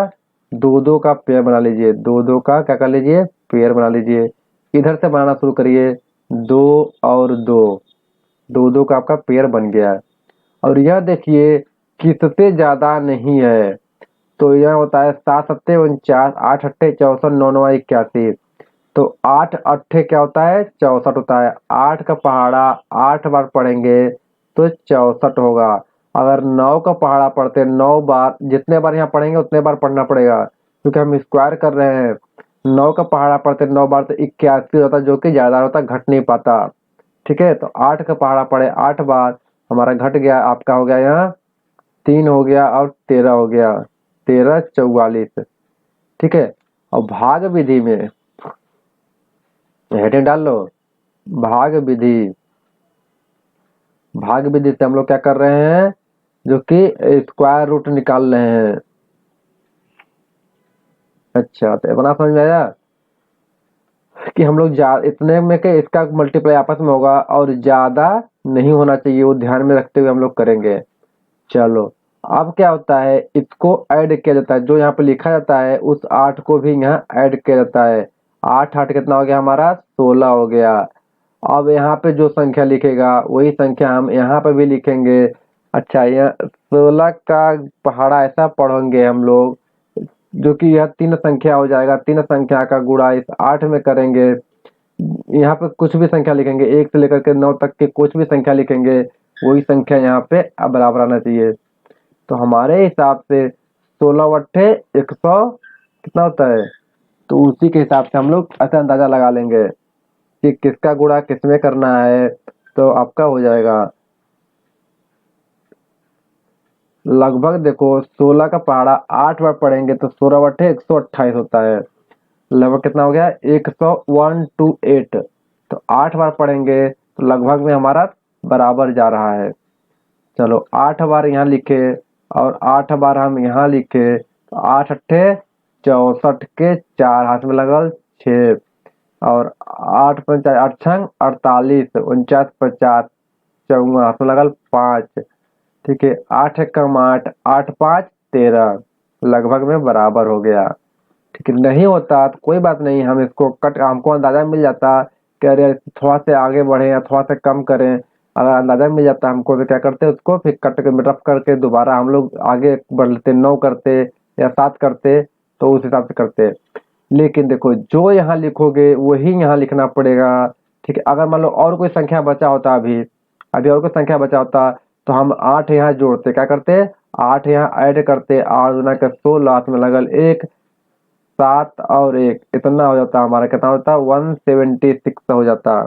Speaker 1: दो दो का पेयर बना लीजिए, दो दो का क्या कर लीजिए, पेयर बना लीजिए। इधर से बनाना शुरू करिए, 2 और 2, दो दो का आपका पेयर बन गया। और यह देखिए किससे ज्यादा नहीं है, तो यह होता है 7 सत्ते 49, 8 अट्ठे 64, 9 9 81। तो 8 अट्ठे क्या होता है, 64 होता है। 8 का पहाड़ा 8 बार पढ़ेंगे तो 64 होगा। अगर 9 का पहाड़ा पढ़ते 9 बार, जितने बार यहाँ पढ़ेंगे उतने बार पढ़ना पड़ेगा क्योंकि हम स्क्वायर कर रहे हैं। 9 का पहाड़ा पढ़ते 9 बार तो 81 होता, जो कि ज्यादा होता, घट नहीं पाता। ठीक है, तो 8 का पहाड़ा पढ़े 8 बार, हमारा घट गया, आपका हो गया यहाँ 3 हो गया और 13 हो गया, 13 44। ठीक है, और भाग विधि में हेडिंग डाल लो, भाग विधि। भाग विधि से हम लोग क्या कर रहे हैं, जो कि स्क्वायर रूट निकाल रहे हैं। अच्छा, तो इतना समझ में आया कि हम लोग इतने में के इसका मल्टीप्लाई आपस में होगा और ज्यादा नहीं होना चाहिए, वो ध्यान में रखते हुए हम लोग करेंगे। चलो, अब क्या होता है, इसको ऐड किया जाता है, जो यहाँ पे लिखा जाता है उस 8 को भी यहाँ ऐड किया जाता है। 8 8 कितना हो गया हमारा, 16 हो गया। अब यहाँ पे जो संख्या लिखेगा वही संख्या हम यहाँ पे भी लिखेंगे। अच्छा, यह 16 का पहाड़ा ऐसा पढ़ेंगे हम लोग, जो कि यह 3 संख्या हो जाएगा, 3 संख्या का गुणा इस 8 में करेंगे। यहाँ पे कुछ भी संख्या लिखेंगे, 1 से लेकर के 9 तक के कुछ भी संख्या लिखेंगे, वही संख्या यहाँ पे बराबर आना चाहिए। तो हमारे हिसाब से 16 अट्ठे 100 कितना होता है, तो उसी के हिसाब से हम लोग ऐसा अंदाजा लगा लेंगे कि किसका गुणा किसमें करना है, तो आपका हो जाएगा लगभग देखो 16 का पहाड़ा 8 बार पढ़ेंगे तो 16 बटे 128 होता है। लगभग कितना हो गया 128। तो 8 बार पढ़ेंगे तो लगभग में हमारा बराबर जा रहा है। चलो 8 बार यहाँ लिखे और 8 बार हम यहाँ लिखे तो 8 अट्ठे 64 के 4 हाथ में लगल 6 और 8 पंच 8 छंग 48 49 50 54 हाथ में लगल 5। ठीक है 8 एकम 8 8 5 13 लगभग में बराबर हो गया। ठीक है नहीं होता तो कोई बात नहीं, हम इसको कट हमको अंदाजा मिल जाता कि अरे थोड़ा से आगे बढ़े या थोड़ा सा कम करें। अगर अंदाजा मिल जाता हमको तो क्या करते उसको फिर कट के रफ करके दोबारा हम लोग आगे बढ़ लेते 9 करते या 7 करते तो उस हिसाब से करते। लेकिन देखो जो यहाँ लिखोगे वही यहाँ लिखना पड़ेगा। ठीक है अगर मान लो और कोई संख्या बचा होता अभी अभी और कोई संख्या बचा होता तो हम 8 यहाँ जोड़ते क्या करते 8 यहाँ ऐड करते 8 दूना के 16 हाथ में लगल 1 7 और 1 इतना हो जाता हमारा कितना होता 176 हो जाता।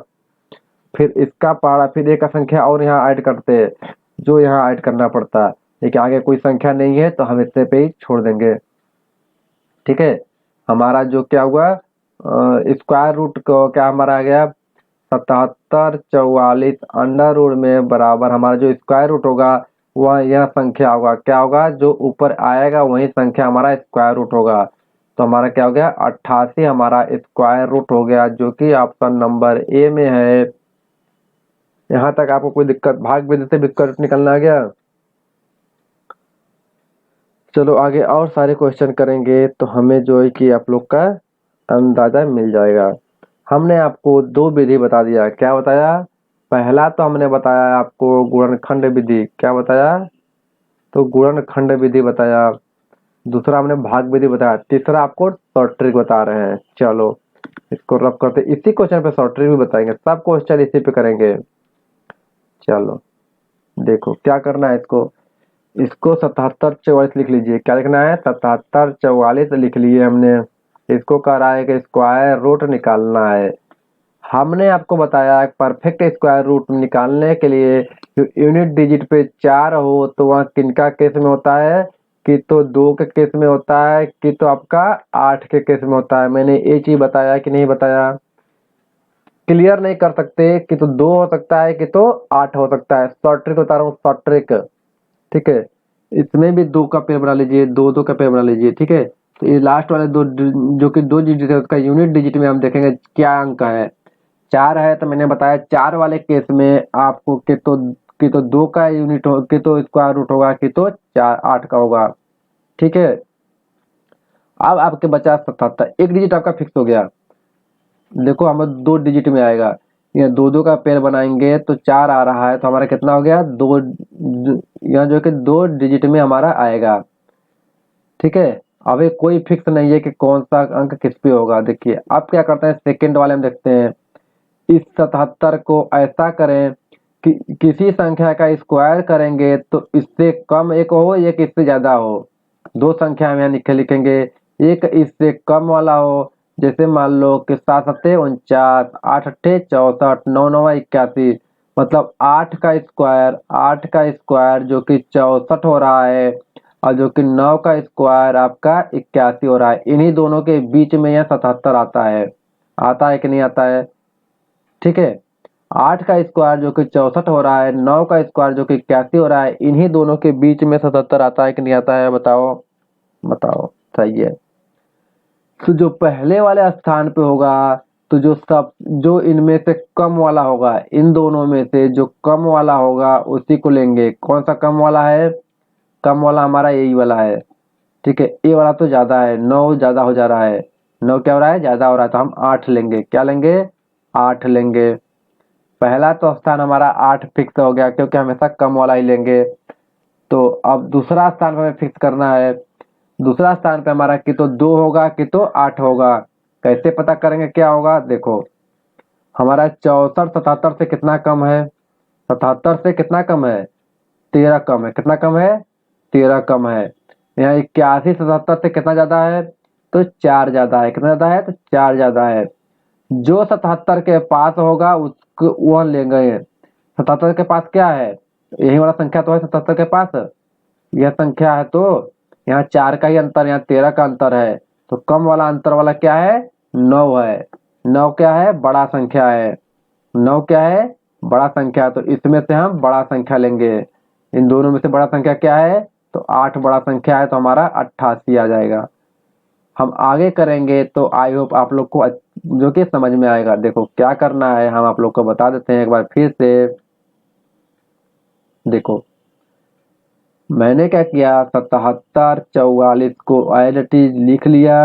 Speaker 1: फिर इसका पहाड़ा फिर एक संख्या और यहाँ ऐड करते जो यहाँ ऐड करना पड़ता। लेकिन आगे कोई संख्या नहीं है तो हम इतने पे ही छोड़ देंगे। ठीक है हमारा जो क्या हुआ स्क्वायर रूट को क्या हमारा आ गया 77 44 अंडर रूट में बराबर हमारा जो स्क्वायर रूट होगा वह यह संख्या होगा क्या होगा जो ऊपर आएगा वही संख्या हमारा स्क्वायर रूट होगा। तो हमारा क्या हो गया 88 हमारा स्क्वायर रूट हो गया जो कि ऑप्शन नंबर ए में है। यहाँ तक आपको कोई दिक्कत भाग विधि से विकल्प निकलना आ गया। चलो आगे और सारे क्वेश्चन करेंगे तो हमें जो है कि आप लोग का अंदाजा मिल जाएगा। हमने आपको 2 विधि बता दिया क्या बताया पहला तो हमने बताया आपको गुणनखंड विधि क्या बताया तो गुणनखंड विधि बताया। दूसरा हमने भाग विधि बताया। तीसरा आपको शॉर्ट ट्रिक बता रहे हैं। चलो इसको रफ करते इसी क्वेश्चन पे शॉर्ट ट्रिक भी बताएंगे सब क्वेश्चन इसी पे करेंगे। चलो देखो क्या करना है इसको 77 44 लिख लीजिए क्या लिखना है 77 44 लिख लिए हमने। इसको कह रहा है कि स्क्वायर रूट निकालना है। हमने आपको बताया परफेक्ट स्क्वायर रूट निकालने के लिए जो यूनिट डिजिट पे 4 हो तो वह किनका केस में होता है कि तो 2 के केस में होता है कि तो आपका 8 के केस में होता है। मैंने ये चीज बताया कि नहीं बताया क्लियर नहीं कर सकते कि तो 2 हो सकता है कि तो 8 हो सकता है। शॉर्ट ट्रिक बता रहा हूँ शॉर्ट ट्रिक। ठीक है इसमें भी 2 का पेयर बना लीजिए 2 2 का पेयर बना लीजिए। ठीक है तो ये लास्ट वाले दो जो कि 2 डिजिट है उसका यूनिट डिजिट में हम देखेंगे क्या अंक है 4 है। तो मैंने बताया 4 वाले केस में आपको कि तो 2 का यूनिट हो कि तो स्क्वायर रूट होगा कि तो 4 8 का होगा। ठीक है अब आपके बचा 77 एक डिजिट आपका फिक्स हो गया। देखो हम 2 डिजिट में आएगा ये 2 2 का पेयर बनाएंगे तो 4 आ रहा है तो हमारा कितना हो गया 2 यहाँ जो कि 2 डिजिट में हमारा आएगा। ठीक है अब ये कोई फिक्स नहीं है कि कौन सा अंक किस पे होगा। देखिए अब क्या करते हैं सेकंड वाले में देखते हैं इस 77 को ऐसा करें कि किसी संख्या का स्क्वायर करेंगे तो इससे कम एक हो एक इससे ज्यादा हो। 2 संख्या में लिखेंगे एक इससे कम वाला हो जैसे मान लो कि 7 सत्ते 49 8 अट्ठे 64 9 9 81 मतलब 8 का स्क्वायर जो कि 64 हो रहा है और जो कि 9 का स्क्वायर आपका 81 हो रहा है। इन्हीं दोनों के बीच में यह 77 आता है कि नहीं आता है। ठीक है 8 का स्क्वायर जो कि 64 हो रहा है 9 का स्क्वायर जो कि 81 हो रहा है इन्हीं दोनों के बीच में 77 आता है कि नहीं आता है बताओ बताओ सही है। तो जो पहले वाले स्थान पे होगा तो जो इनमें से कम वाला होगा इन दोनों में से जो कम वाला होगा उसी को लेंगे। कौन सा कम वाला है कम वाला हमारा यही वाला है। ठीक है ये वाला तो ज्यादा है 9 ज्यादा हो जा रहा है 9 क्या हो रहा है ज्यादा हो रहा है तो हम 8 लेंगे क्या लेंगे 8 लेंगे। पहला तो स्थान हमारा 8 फिक्स हो गया क्योंकि हमेशा कम वाला ही लेंगे। तो अब दूसरा स्थान हमें फिक्स करना है। दूसरा स्थान पे हमारा कि तो 2 होगा कि तो 8 होगा। कैसे पता करेंगे क्या होगा देखो हमारा 64 77 से कितना कम है 77 से कितना कम है 13 कम है। कितना कम है 13 कम है। यहाँ 81 77 से कितना ज्यादा है तो 4 ज्यादा है। कितना ज्यादा है तो 4 ज्यादा है। जो 77 के पास होगा उसको वह लेंगे। 77 के पास क्या है यही वाला संख्या तो है 77 के पास यह संख्या है तो यहाँ 4 का ही अंतर, यहाँ 13 का अंतर है, तो कम वाला अंतर वाला क्या है, 9 है। 9 क्या है, बड़ा संख्या है। 9 क्या है, बड़ा संख्या है, तो इसमें से हम बड़ा संख्या लेंगे। इन दोनों में से बड़ा संख्या क्या है, तो 8 बड़ा संख्या है, तो हमारा 88 आ जाएगा। हम आगे करेंगे तो आई होप आप लोग को जो कि समझ में आएगा। देखो क्या करना है, हम आप लोग को बता देते हैं एक बार फिर से। देखो मैंने क्या किया, 77 44 को एज इट इज लिख लिया।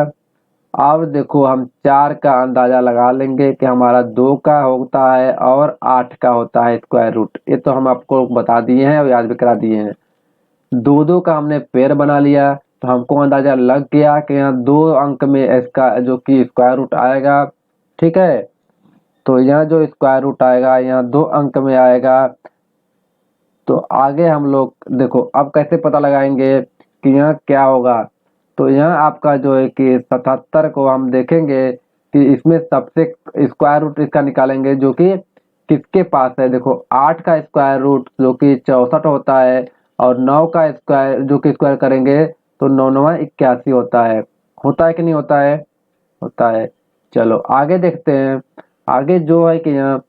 Speaker 1: अब देखो हम 4 का अंदाजा लगा लेंगे कि हमारा 2 का होता है और 8 का होता है स्क्वायर रूट। ये तो हम आपको बता दिए हैं और याद भी करा दिए हैं। 2 का हमने पेड़ बना लिया, तो हमको अंदाजा लग गया कि यहाँ 2 अंक में इसका जो कि स्क्वायर रूट आएगा। ठीक है, तो यहाँ जो स्क्वायर रूट आएगा यहाँ 2 अंक में आएगा। तो आगे हम लोग देखो अब कैसे पता लगाएंगे कि यहाँ क्या होगा। तो यहाँ आपका जो है कि 77 को हम देखेंगे कि इसमें सबसे स्क्वायर रूट इसका निकालेंगे जो कि किसके पास है। देखो 8 का स्क्वायर रूट जो कि 64 होता है, और 9 का स्क्वायर जो कि स्क्वायर करेंगे तो 9 9 81 होता है कि नहीं होता है, होता है। चलो आगे देखते हैं। आगे जो है कि यहाँ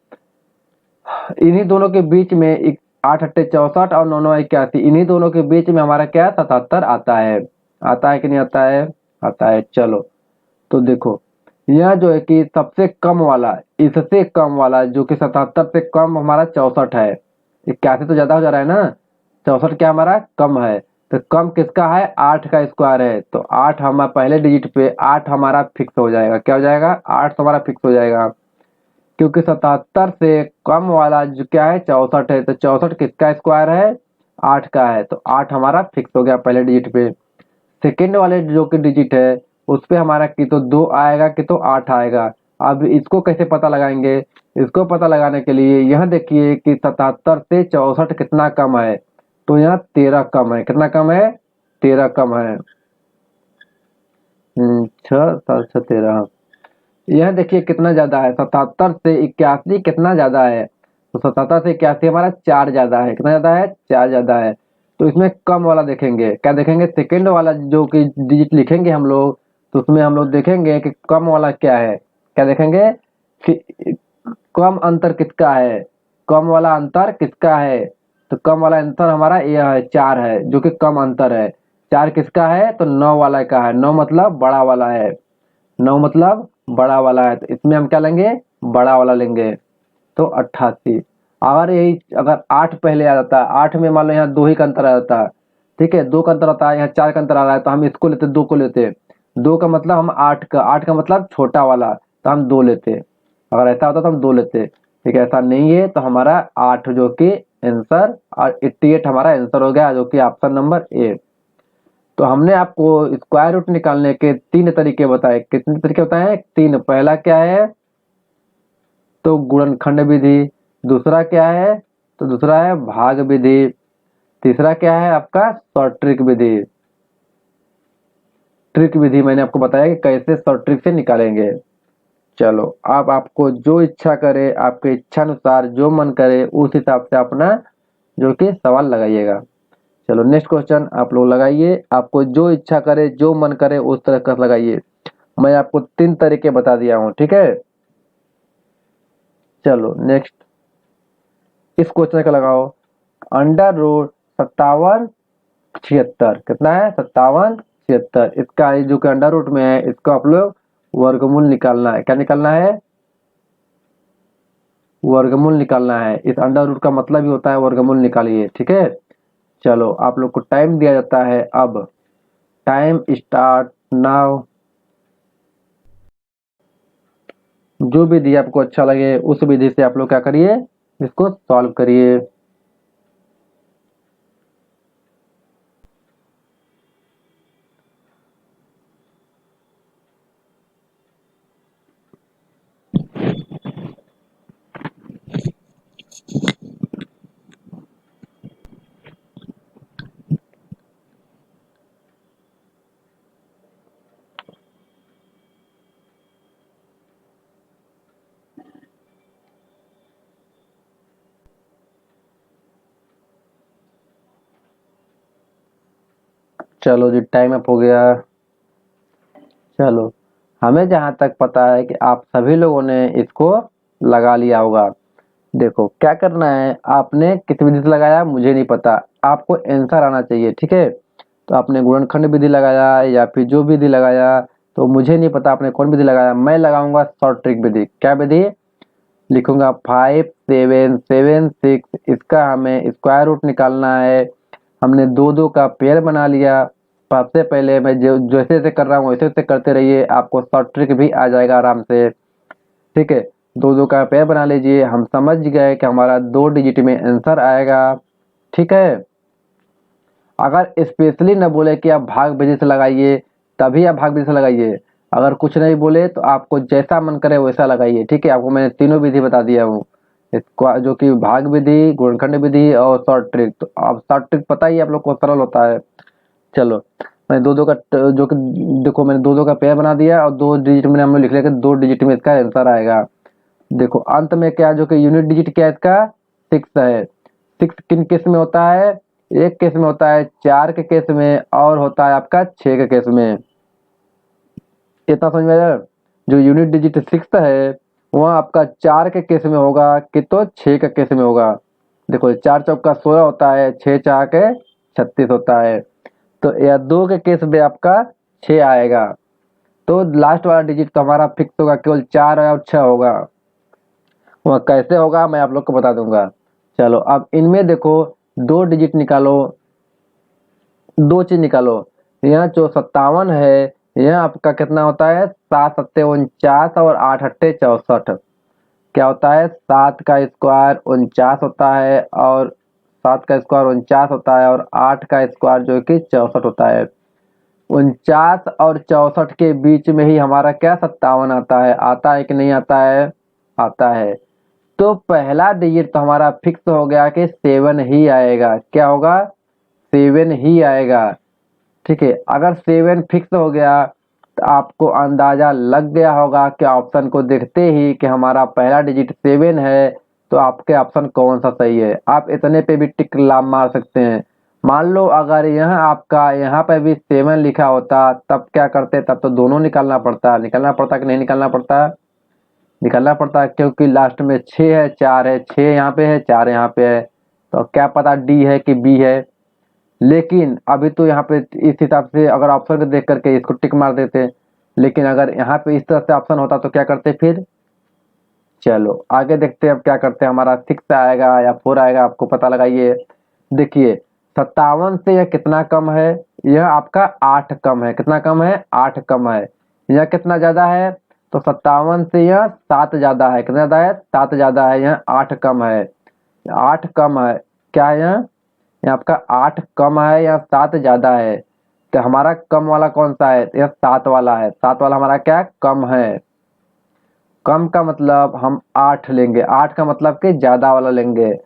Speaker 1: इन्हीं दोनों के बीच में 8 8 64 और 9 9 81, इन्हीं दोनों के बीच में हमारा क्या 77 आता है। आता है कि नहीं आता है, आता है। चलो तो देखो यह जो है कि सबसे कम वाला, इससे कम वाला जो कि 77 से कम हमारा 64 है। 81 तो ज्यादा हो जा रहा है ना, 64 क्या हमारा कम है। तो कम किसका है, 8 का स्क्वायर है, तो 8 हमारा पहले डिजिट पे 8 हमारा फिक्स हो जाएगा। क्या हो जाएगा, 8 तो हमारा फिक्स हो जाएगा, क्योंकि 77 से कम वाला जो क्या है 64 है, तो 64 किसका स्क्वायर है, 8 का है, तो 8 हमारा फिक्स हो गया पहले डिजिट पे। सेकेंड वाले जो कि डिजिट है उस पे हमारा कि तो 2 आएगा कि तो 8 आएगा। अब इसको कैसे पता लगाएंगे, इसको पता लगाने के लिए यह देखिए कि 77 से 64 कितना कम है, तो यहाँ 13 कम है। कितना कम है, 13 कम है। 6 7 6 13। यह देखिए कितना ज्यादा है, 77 से 81 कितना ज्यादा है, तो 77 से 81 हमारा 4 ज्यादा है। कितना ज्यादा है, 4 ज्यादा है। तो इसमें कम वाला देखेंगे, क्या देखेंगे, सेकेंड वाला जो कि डिजिट लिखेंगे हम लोग, तो उसमें हम लोग देखेंगे कि कम वाला क्या है। क्या देखेंगे कि कम अंतर किसका है, कम वाला अंतर किसका है, तो कम वाला अंतर हमारा यह है 4 है, जो कि कम अंतर है। 4 किसका है, तो 9 वाला का है। 9 मतलब बड़ा वाला है, 9 मतलब बड़ा वाला है, तो इसमें हम क्या लेंगे, बड़ा वाला लेंगे, तो 88। अगर यही अगर 8 पहले आ जाता है, 8 में मान लो यहाँ 2 ही का अंतर आ जाता है, ठीक है, 2 का अंतर आता है, यहाँ 4 का अंतर आ रहा है, तो हम इसको लेते, 2 को लेते। 2 का मतलब हम 8 का मतलब छोटा वाला, तो हम 2 लेते। अगर ऐसा होता तो हम 2 लेते, ठीक है, ऐसा नहीं है, तो हमारा 8 जो कि आंसर, और 88 हमारा आंसर हो गया, जो कि ऑप्शन नंबर ए। तो हमने आपको स्क्वायर रूट निकालने के 3 तरीके बताए। कितने तरीके बताए हैं, 3। पहला क्या है, तो गुणनखंड विधि। दूसरा क्या है, तो दूसरा है भाग विधि। तीसरा क्या है आपका, शॉर्ट ट्रिक विधि। ट्रिक विधि मैंने आपको बताया कि कैसे शॉर्ट ट्रिक से निकालेंगे। चलो अब आपको जो इच्छा करे, आपके इच्छा अनुसार जो मन करे उस हिसाब से अपना जो कि सवाल लगाइएगा। चलो नेक्स्ट क्वेश्चन आप लोग लगाइए, आपको जो इच्छा करे जो मन करे उस तरह का लगाइए। मैं आपको 3 तरीके बता दिया हूँ, ठीक है। चलो नेक्स्ट इस क्वेश्चन का लगाओ, अंडर रूट 57 76 कितना है, 57 76। इसका जो कि अंडर रूट में है इसको आप लोग वर्गमूल निकालना है। क्या निकालना है, वर्गमूल निकालना है। इस अंडर रूट का मतलब ही होता है वर्गमूल निकालिए, ठीक है। चलो आप लोग को टाइम दिया जाता है, अब टाइम स्टार्ट नाउ। जो विधि आपको अच्छा लगे उस विधि से आप लोग क्या करिए, इसको सॉल्व करिए। चलो जी, टाइम अप हो गया। चलो, हमें जहाँ तक पता है कि आप सभी लोगों ने इसको लगा लिया होगा। देखो क्या करना है, आपने किस विधि से लगाया मुझे नहीं पता, आपको आंसर आना चाहिए, ठीक है। तो आपने गुणनखंड विधि लगाया या फिर जो विधि लगाया, तो मुझे नहीं पता आपने कौन विधि लगाया। मैं लगाऊंगा शॉर्ट ट्रिक विधि। क्या विधि लिखूंगा? 5 7 7 6। इसका हमें स्क्वायर रूट निकालना है। हमने दो दो का पेयर बना लिया। सबसे पहले मैं जो जैसे जैसे कर रहा हूँ वैसे वैसे करते रहिए, आपको शॉर्ट ट्रिक भी आ जाएगा आराम से, ठीक है। दो दो का पेयर बना लीजिए। हम समझ गए कि हमारा 2 डिजिट में आंसर आएगा, ठीक है। अगर स्पेशली न बोले कि आप भाग विधि से लगाइए, तभी आप भाग विधि से लगाइए। अगर कुछ नहीं बोले तो आपको जैसा मन करे वैसा लगाइए, ठीक है। आपको मैंने तीनों विधि बता दिया हूँ, इसको जो कि भाग विधि, गुणनखंड विधि और शॉर्ट ट्रिक। तो अब शॉर्ट ट्रिक पता ही आप लोग को सरल होता है। चलो, मैं दो दो का जो कि देखो मैंने दो दो का पेयर बना दिया और 2 डिजिट में हम लोग लिख लिया कि 2 डिजिट में इसका आंसर आएगा। देखो अंत में क्या, जो कि यूनिट डिजिट क्या है इसका, 6 है। 6 किन केस में होता है? एक केस में होता है, 4 के केस में, और होता है आपका 6 के केस में। इतना समझ में आया? जो यूनिट डिजिट 6 है वह आपका 4 के केस में होगा कि तो 6 के केस में होगा। देखो 4 चौका 16 होता है, 6 चार के 36 होता है। तो यह 2 के केस में आपका 6 आएगा। तो लास्ट वाला डिजिट तो हमारा फिक्स होगा, केवल 4 और 6 होगा। वह कैसे होगा मैं आप लोग को बता दूंगा। चलो अब इनमें देखो, 2 डिजिट निकालो, दो चीज निकालो। यहाँ जो 57 है, यह आपका कितना होता है? 7 सत्ते 49 और 8 अट्ठे 64। क्या होता है? 7 का स्क्वायर 49 होता है, और 7 का स्क्वायर 49 होता है, और 8 का स्क्वायर जो कि 64 होता है। 49 और 64 के बीच में ही हमारा क्या 57 आता है कि नहीं आता है? आता है। तो पहला डिजिट तो हमारा फिक्स हो गया कि 7 ही आएगा। क्या होगा? 7 ही आएगा, ठीक है। अगर 7 फिक्स हो गया तो आपको अंदाजा लग गया होगा कि ऑप्शन को देखते ही कि हमारा पहला डिजिट 7 है, तो आपके ऑप्शन कौन सा सही है। आप इतने पे भी टिक लाभ मार सकते हैं। मान लो अगर यह आपका यहाँ पे भी 7 लिखा होता, तब क्या करते? तब तो दोनों निकालना पड़ता कि नहीं निकालना पड़ता? निकालना पड़ता है, क्योंकि लास्ट में 6 है, 4 है, 6 यहाँ पे है, 4 यहाँ पे है। तो क्या पता डी है कि बी है। लेकिन अभी तो यहाँ पे इस हिसाब से अगर ऑप्शन को देख करके इसको टिक मार देते, लेकिन अगर यहाँ पे इस तरह से ऑप्शन होता तो क्या करते फिर? चलो आगे देखते हैं अब क्या करते हैं। हमारा 6 आएगा या 4 आएगा, आपको पता लगाइए। देखिए 57 से यह कितना कम है? यह आपका 8 कम है। कितना कम है? 8 कम है। यह कितना ज्यादा है? तो 57 से यह 7 ज्यादा है। कितना ज्यादा है? 7 ज्यादा है। यह 8 कम है। 8 कम है। क्या है यह? ये आपका 8 कम है या 7 ज्यादा है? तो हमारा कम वाला कौन सा है? यह 7 वाला है। 7 वाला हमारा क्या है? कम है। कम का मतलब हम 8 लेंगे। 8 का मतलब कि ज्यादा वाला लेंगे।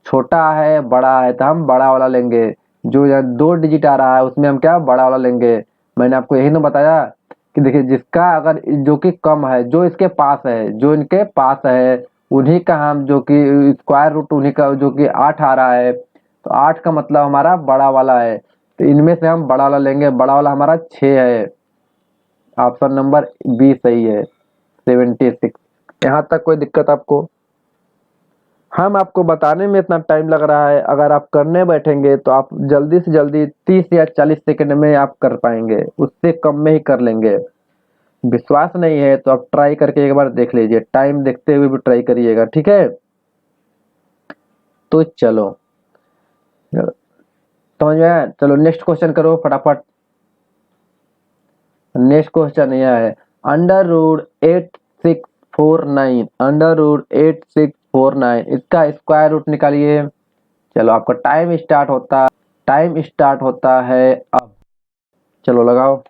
Speaker 1: छोटा है बड़ा है तो हम बड़ा वाला लेंगे। जो यहाँ 2 डिजिट आ रहा है उसमें हम क्या बड़ा वाला लेंगे। मैंने आपको यही तो बताया कि देखिए जिसका अगर जो कि कम है, जो इसके पास है, जो इनके पास है, उन्हीं का हम जो कि स्क्वायर रूट उन्हीं का जो कि 8 आ रहा है, तो 8 का मतलब हमारा बड़ा वाला है। तो इनमें से हम बड़ा वाला लेंगे। बड़ा वाला हमारा 6 है। ऑप्शन नंबर बी सही है, 76। यहाँ तक कोई दिक्कत आपको? हम आपको बताने में इतना टाइम लग रहा है, अगर आप करने बैठेंगे तो आप जल्दी से जल्दी 30 या 40 सेकंड में आप कर पाएंगे, उससे कम में ही कर लेंगे। विश्वास नहीं है तो आप ट्राई करके एक बार देख लीजिए, टाइम देखते हुए भी ट्राई करिएगा, ठीक है। तो चलो समझ में आया? चलो नेक्स्ट क्वेश्चन करो फटाफट। नेक्स्ट क्वेश्चन यह है, √8649, √8649 इसका स्क्वायर रूट निकालिए। चलो आपका टाइम स्टार्ट होता है अब। चलो लगाओ।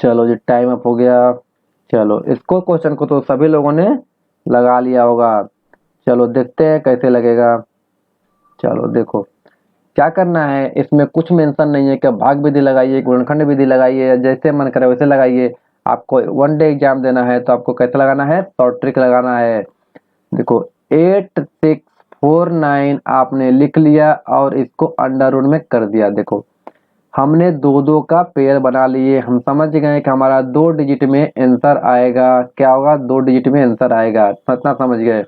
Speaker 1: चलो जी टाइम अप हो गया। चलो इसको क्वेश्चन को तो सभी लोगों ने लगा लिया होगा। चलो देखते हैं कैसे लगेगा। चलो देखो क्या करना है, इसमें कुछ मेंशन नहीं है कि भाग विधि लगाइए, गुणनखंड विधि लगाइए, जैसे मन करे वैसे लगाइए। आपको वन डे एग्जाम देना है तो आपको कैसे लगाना है, शॉर्ट ट्रिक लगाना है। देखो 8649 आपने लिख लिया और इसको अंडर रूट में कर दिया। देखो हमने दो दो का पेयर बना लिए, हम समझ गए कि हमारा 2 डिजिट में आंसर आएगा। क्या होगा, 2 डिजिट में आंसर आएगा, इतना समझ गए।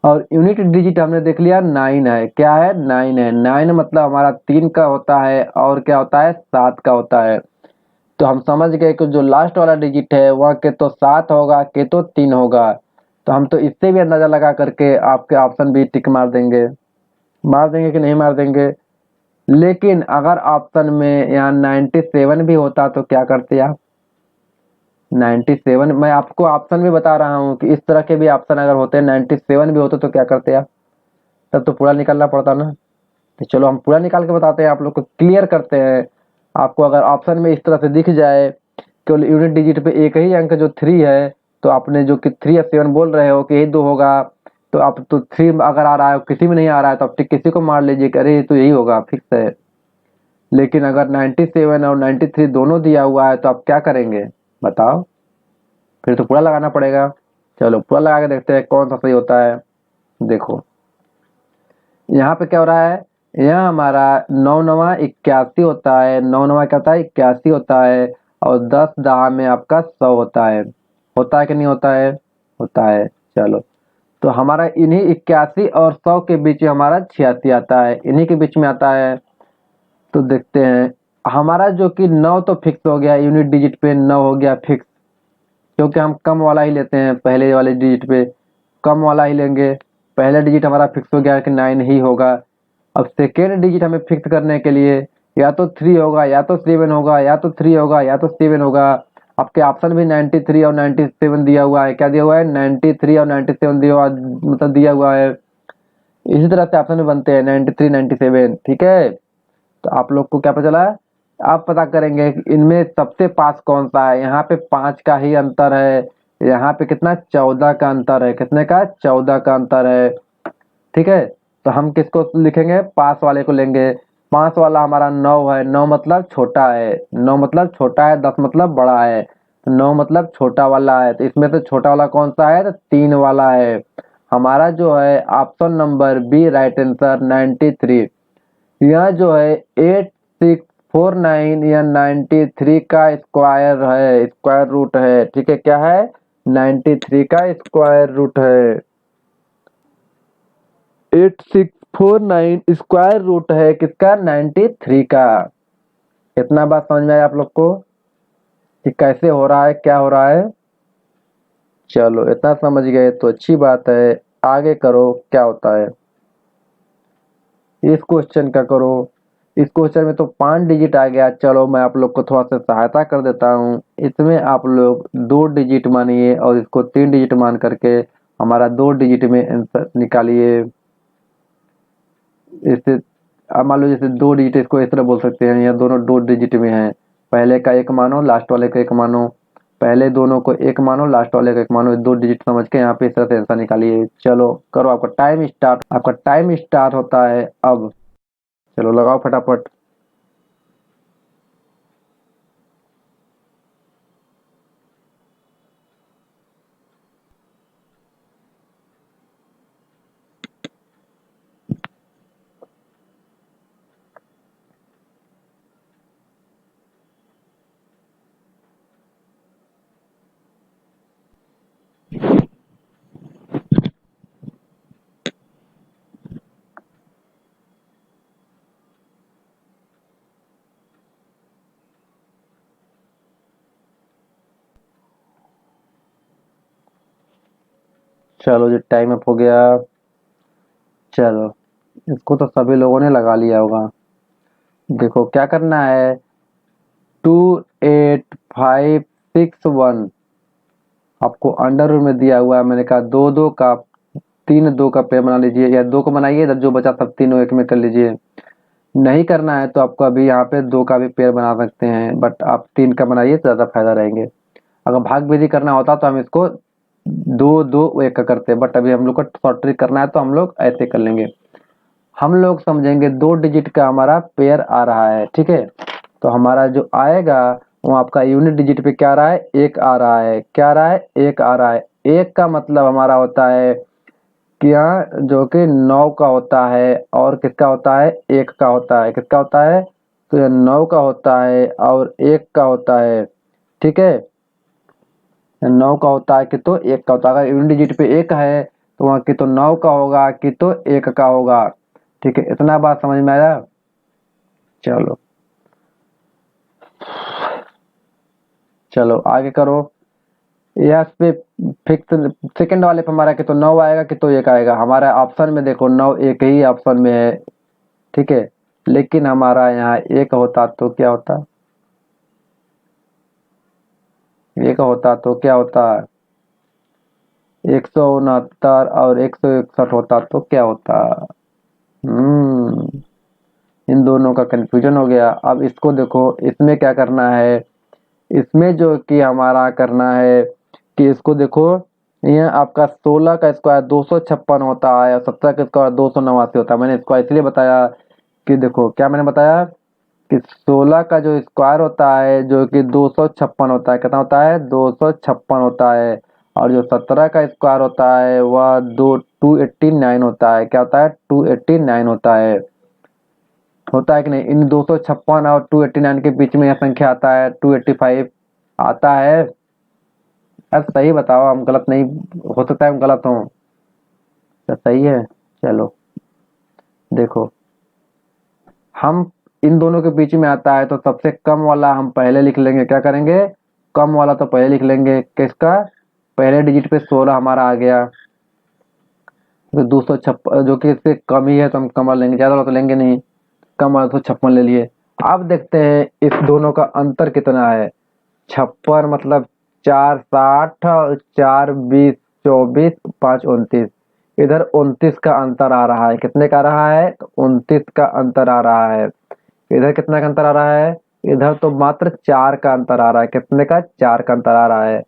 Speaker 1: और यूनिट डिजिट हमने देख लिया 9 है। क्या है, 9 है। 9 मतलब हमारा 3 का होता है और क्या होता है, 7 का होता है। तो हम समझ गए कि जो लास्ट वाला डिजिट है वह के तो 7 होगा के तो 3 होगा। तो हम तो इससे भी अंदाजा लगा करके आपके ऑप्शन भी टिक मार देंगे। मार देंगे कि नहीं मार देंगे। लेकिन अगर ऑप्शन में यहाँ 97 भी होता तो क्या करते आप, 97 मैं आपको ऑप्शन भी बता रहा हूँ कि इस तरह के भी ऑप्शन अगर होते 97 भी होते तो क्या करते आप, तब तो पूरा निकालना पड़ता ना। तो चलो हम पूरा निकाल के बताते हैं, आप लोग को क्लियर करते हैं। आपको अगर ऑप्शन में इस तरह से दिख जाए केवल यूनिट डिजिट पे एक ही अंक जो 3 है, तो आपने जो कि 3 या 7 बोल रहे हो कि यही 2 होगा, तो आप तो 3 अगर आ रहा है किसी में नहीं आ रहा है तो आप किसी को मार लीजिए कि अरे तो यही होगा फिक्स है। लेकिन अगर 97 और 93 दोनों दिया हुआ है तो आप क्या करेंगे बताओ, फिर तो पूरा लगाना पड़ेगा। चलो पूरा लगा के देखते हैं कौन सा सही होता है। देखो यहाँ पे क्या हो रहा है, यहाँ हमारा 9 नवा 81 होता है, 9 नवा क्या होता है 81 होता है, और 10 दहा में आपका 100 होता है। होता है कि नहीं होता है, होता है। चलो तो हमारा इन्हीं 81 और 100 के बीच में हमारा 86 आता है, इन्हीं के बीच में आता है। तो देखते हैं हमारा जो कि 9 तो फिक्स हो गया, यूनिट डिजिट पे 9 हो गया फिक्स, क्योंकि हम कम वाला ही लेते हैं, पहले वाले डिजिट पे कम वाला ही लेंगे। पहला डिजिट हमारा फिक्स हो गया कि 9 ही होगा। अब सेकेंड डिजिट हमें फिक्स करने के लिए या तो 3 होगा या तो 7 होगा, या तो 3 होगा या तो 7 होगा। आपके ऑप्शन भी 93 और 97 दिया हुआ है। क्या दिया हुआ है, 93 और 97 दिया हुआ, मतलब दिया हुआ है। इसी तरह से ऑप्शन में बनते हैं 93 97, ठीक है। तो आप लोग को क्या पता चला, आप पता करेंगे कि इनमें सबसे पास कौन सा है। यहाँ पे 5 का ही अंतर है, यहाँ पे कितना 14 का अंतर है, कितने का 14 का अंतर है, ठीक है। तो हम किसको लिखेंगे, पास वाले को लेंगे। पास वाला हमारा 9 है, 9 मतलब छोटा है, 9 मतलब छोटा है, 10 मतलब बड़ा है, तो 9 मतलब छोटा वाला है। तो इसमें से छोटा वाला कौन सा है, तो 3 वाला है। हमारा जो है option number B right answer 93। यह जो है 8649 या 93 का स्क्वायर है, स्क्वायर रूट है, ठीक है। क्या है, 93 का स्क्वायर रूट है। 8649 स्क्वायर रूट है किसका, 93 का। इतना बात समझ में आया आप लोग को कि कैसे हो रहा है, क्या हो रहा है। चलो इतना समझ गए तो अच्छी बात है। आगे करो क्या होता है, इस क्वेश्चन का करो। इस क्वेश्चन में तो 5 डिजिट आ गया। चलो मैं आप लोग को थोड़ा सा सहायता कर देता हूँ। इसमें आप लोग 2 डिजिट मानिए और इसको 3 डिजिट मान करके हमारा 2 डिजिट में आंसर निकालिए। इससे अब मान लो जैसे 2 डिजिट, इसको इस तरह बोल सकते हैं, या दोनों 2 डिजिट में है। पहले का 1 मानो, लास्ट वाले का 1 मानो। पहले दोनों को 1 मानो, लास्ट वाले का 1 मानो। 2 डिजिट समझ के यहाँ पे इस तरह से आंसर निकालिए। चलो करो, आपका टाइम स्टार्ट, आपका टाइम स्टार्ट होता है अब। चलो लगाओ फटाफट। चलो जी टाइम अप हो गया। चलो इसको तो सभी लोगों ने लगा लिया होगा। देखो क्या करना है, 28561 आपको अंडर रूट में दिया हुआ है। मैंने कहा 2 2 का 3 2 का पेड़ बना लीजिए, या 2 को बनाइए, इधर जो बचा सब तीनों एक में कर लीजिए। नहीं करना है तो आपको अभी यहाँ पे 2 का भी पेयर बना सकते हैं, बट आप 3 का बनाइए तो ज़्यादा फायदा रहेंगे। अगर भाग विधि करना होता तो हम इसको 2-2 1 का करते, बट अभी हम लोग को शॉर्ट ट्रिक करना है तो हम लोग ऐसे कर लेंगे। हम लोग समझेंगे 2 डिजिट का हमारा पेयर आ रहा है, ठीक है। तो हमारा जो आएगा वो आपका यूनिट डिजिट पे क्या आ रहा है, 1 आ रहा है। क्या आ रहा है, 1 आ रहा है। 1 का मतलब हमारा होता है क्या, जो कि 9 का होता है, और किसका होता है, 1 का होता है। किसका होता है, तो ये 9 का होता है और 1 का होता है, ठीक है। 9 का होता है कि तो 1 का होता है। अगर यूनिट डिजिट पे 1 है तो वहाँ की तो 9 का होगा कि तो 1 का होगा, ठीक है। इतना बात समझ में आया। चलो चलो आगे करो। यस पे फिक्स सेकंड वाले पे हमारा कि तो 9 आएगा कि तो 1 आएगा। हमारा ऑप्शन में देखो 9 एक ही ऑप्शन में है, ठीक है। लेकिन हमारा यहाँ 1 होता तो क्या होता, 1 होता तो क्या होता, 169 और 161 होता तो क्या होता। हम्म इन दोनों का कंफ्यूजन हो गया। अब इसको देखो, इसमें क्या करना है, इसमें जो कि हमारा करना है कि इसको देखो, यह आपका 16 का स्क्वायर 256 होता है और 17 का स्क्वायर 289 होता है। मैंने इसको इसलिए बताया कि देखो क्या मैंने बताया कि 16 का जो स्क्वायर होता है जो कि 256 होता है, कितना होता है, 256 होता है। और जो 17 का स्क्वायर होता है वह 289 होता है। क्या होता है, 289 होता है कि नहीं। इन 256 और 289 के बीच में यह संख्या आता है 285 आता है। अब सही बताओ, हम गलत नहीं, हो सकता है हम गलत हों, तो सही है। चलो देखो, हम इन दोनों के बीच में आता है तो सबसे कम वाला हम पहले लिख लेंगे। क्या करेंगे, कम वाला तो पहले लिख लेंगे। किसका, पहले डिजिट पे 16 हमारा आ गया, तो 256 जो कि इससे कम ही है तो हम कम वाला लेंगे, ज्यादा वाला तो लेंगे नहीं। कम वाला तो 56 ले लिए। अब देखते हैं इस दोनों का अंतर कितना है। 56 मतलब 4 60 और 4 20 24 5 29, इधर 29 का अंतर आ रहा है। कितने का आ रहा है, तो 29 का अंतर आ रहा है। इधर कितना का अंतर आ रहा है, इधर तो मात्र 4 का अंतर आ रहा है। कितने का, 4 का अंतर आ रहा है।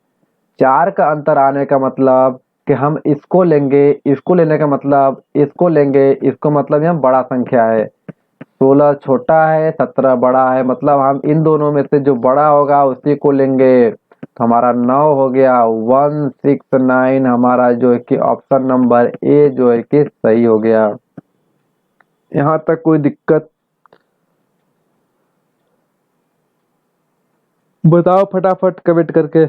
Speaker 1: 4 का अंतर आने का मतलब कि हम इसको लेंगे, इसको लेने का मतलब इसको लेंगे, इसको मतलब यहाँ बड़ा संख्या है। 16 छोटा है, 17 बड़ा है, मतलब हम इन दोनों में से जो बड़ा होगा उसी को लेंगे। तो हमारा 9 हो गया, 169 हमारा जो है कि ऑप्शन नंबर ए जो है कि सही हो गया। यहाँ तक कोई दिक्कत, बताओ फटाफट कमेंट करके।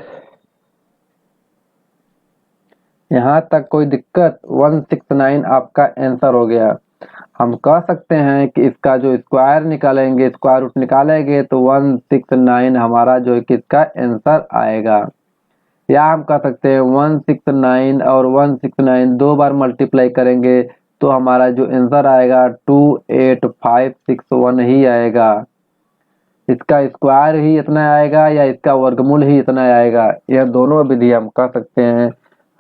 Speaker 1: यहाँ तक कोई दिक्कत, 169 आपका आंसर हो गया। हम कह सकते हैं कि इसका जो स्क्वायर निकालेंगे, स्क्वायर रूट निकालेंगे तो 169 हमारा जो है कि इसका आंसर आएगा। या हम कह सकते हैं 169 और 169 दो बार मल्टीप्लाई करेंगे तो हमारा जो आंसर आएगा 28561 ही आएगा। इसका स्क्वायर ही इतना आएगा या इसका वर्गमूल ही इतना आएगा, यह दोनों विधि हम कह सकते हैं।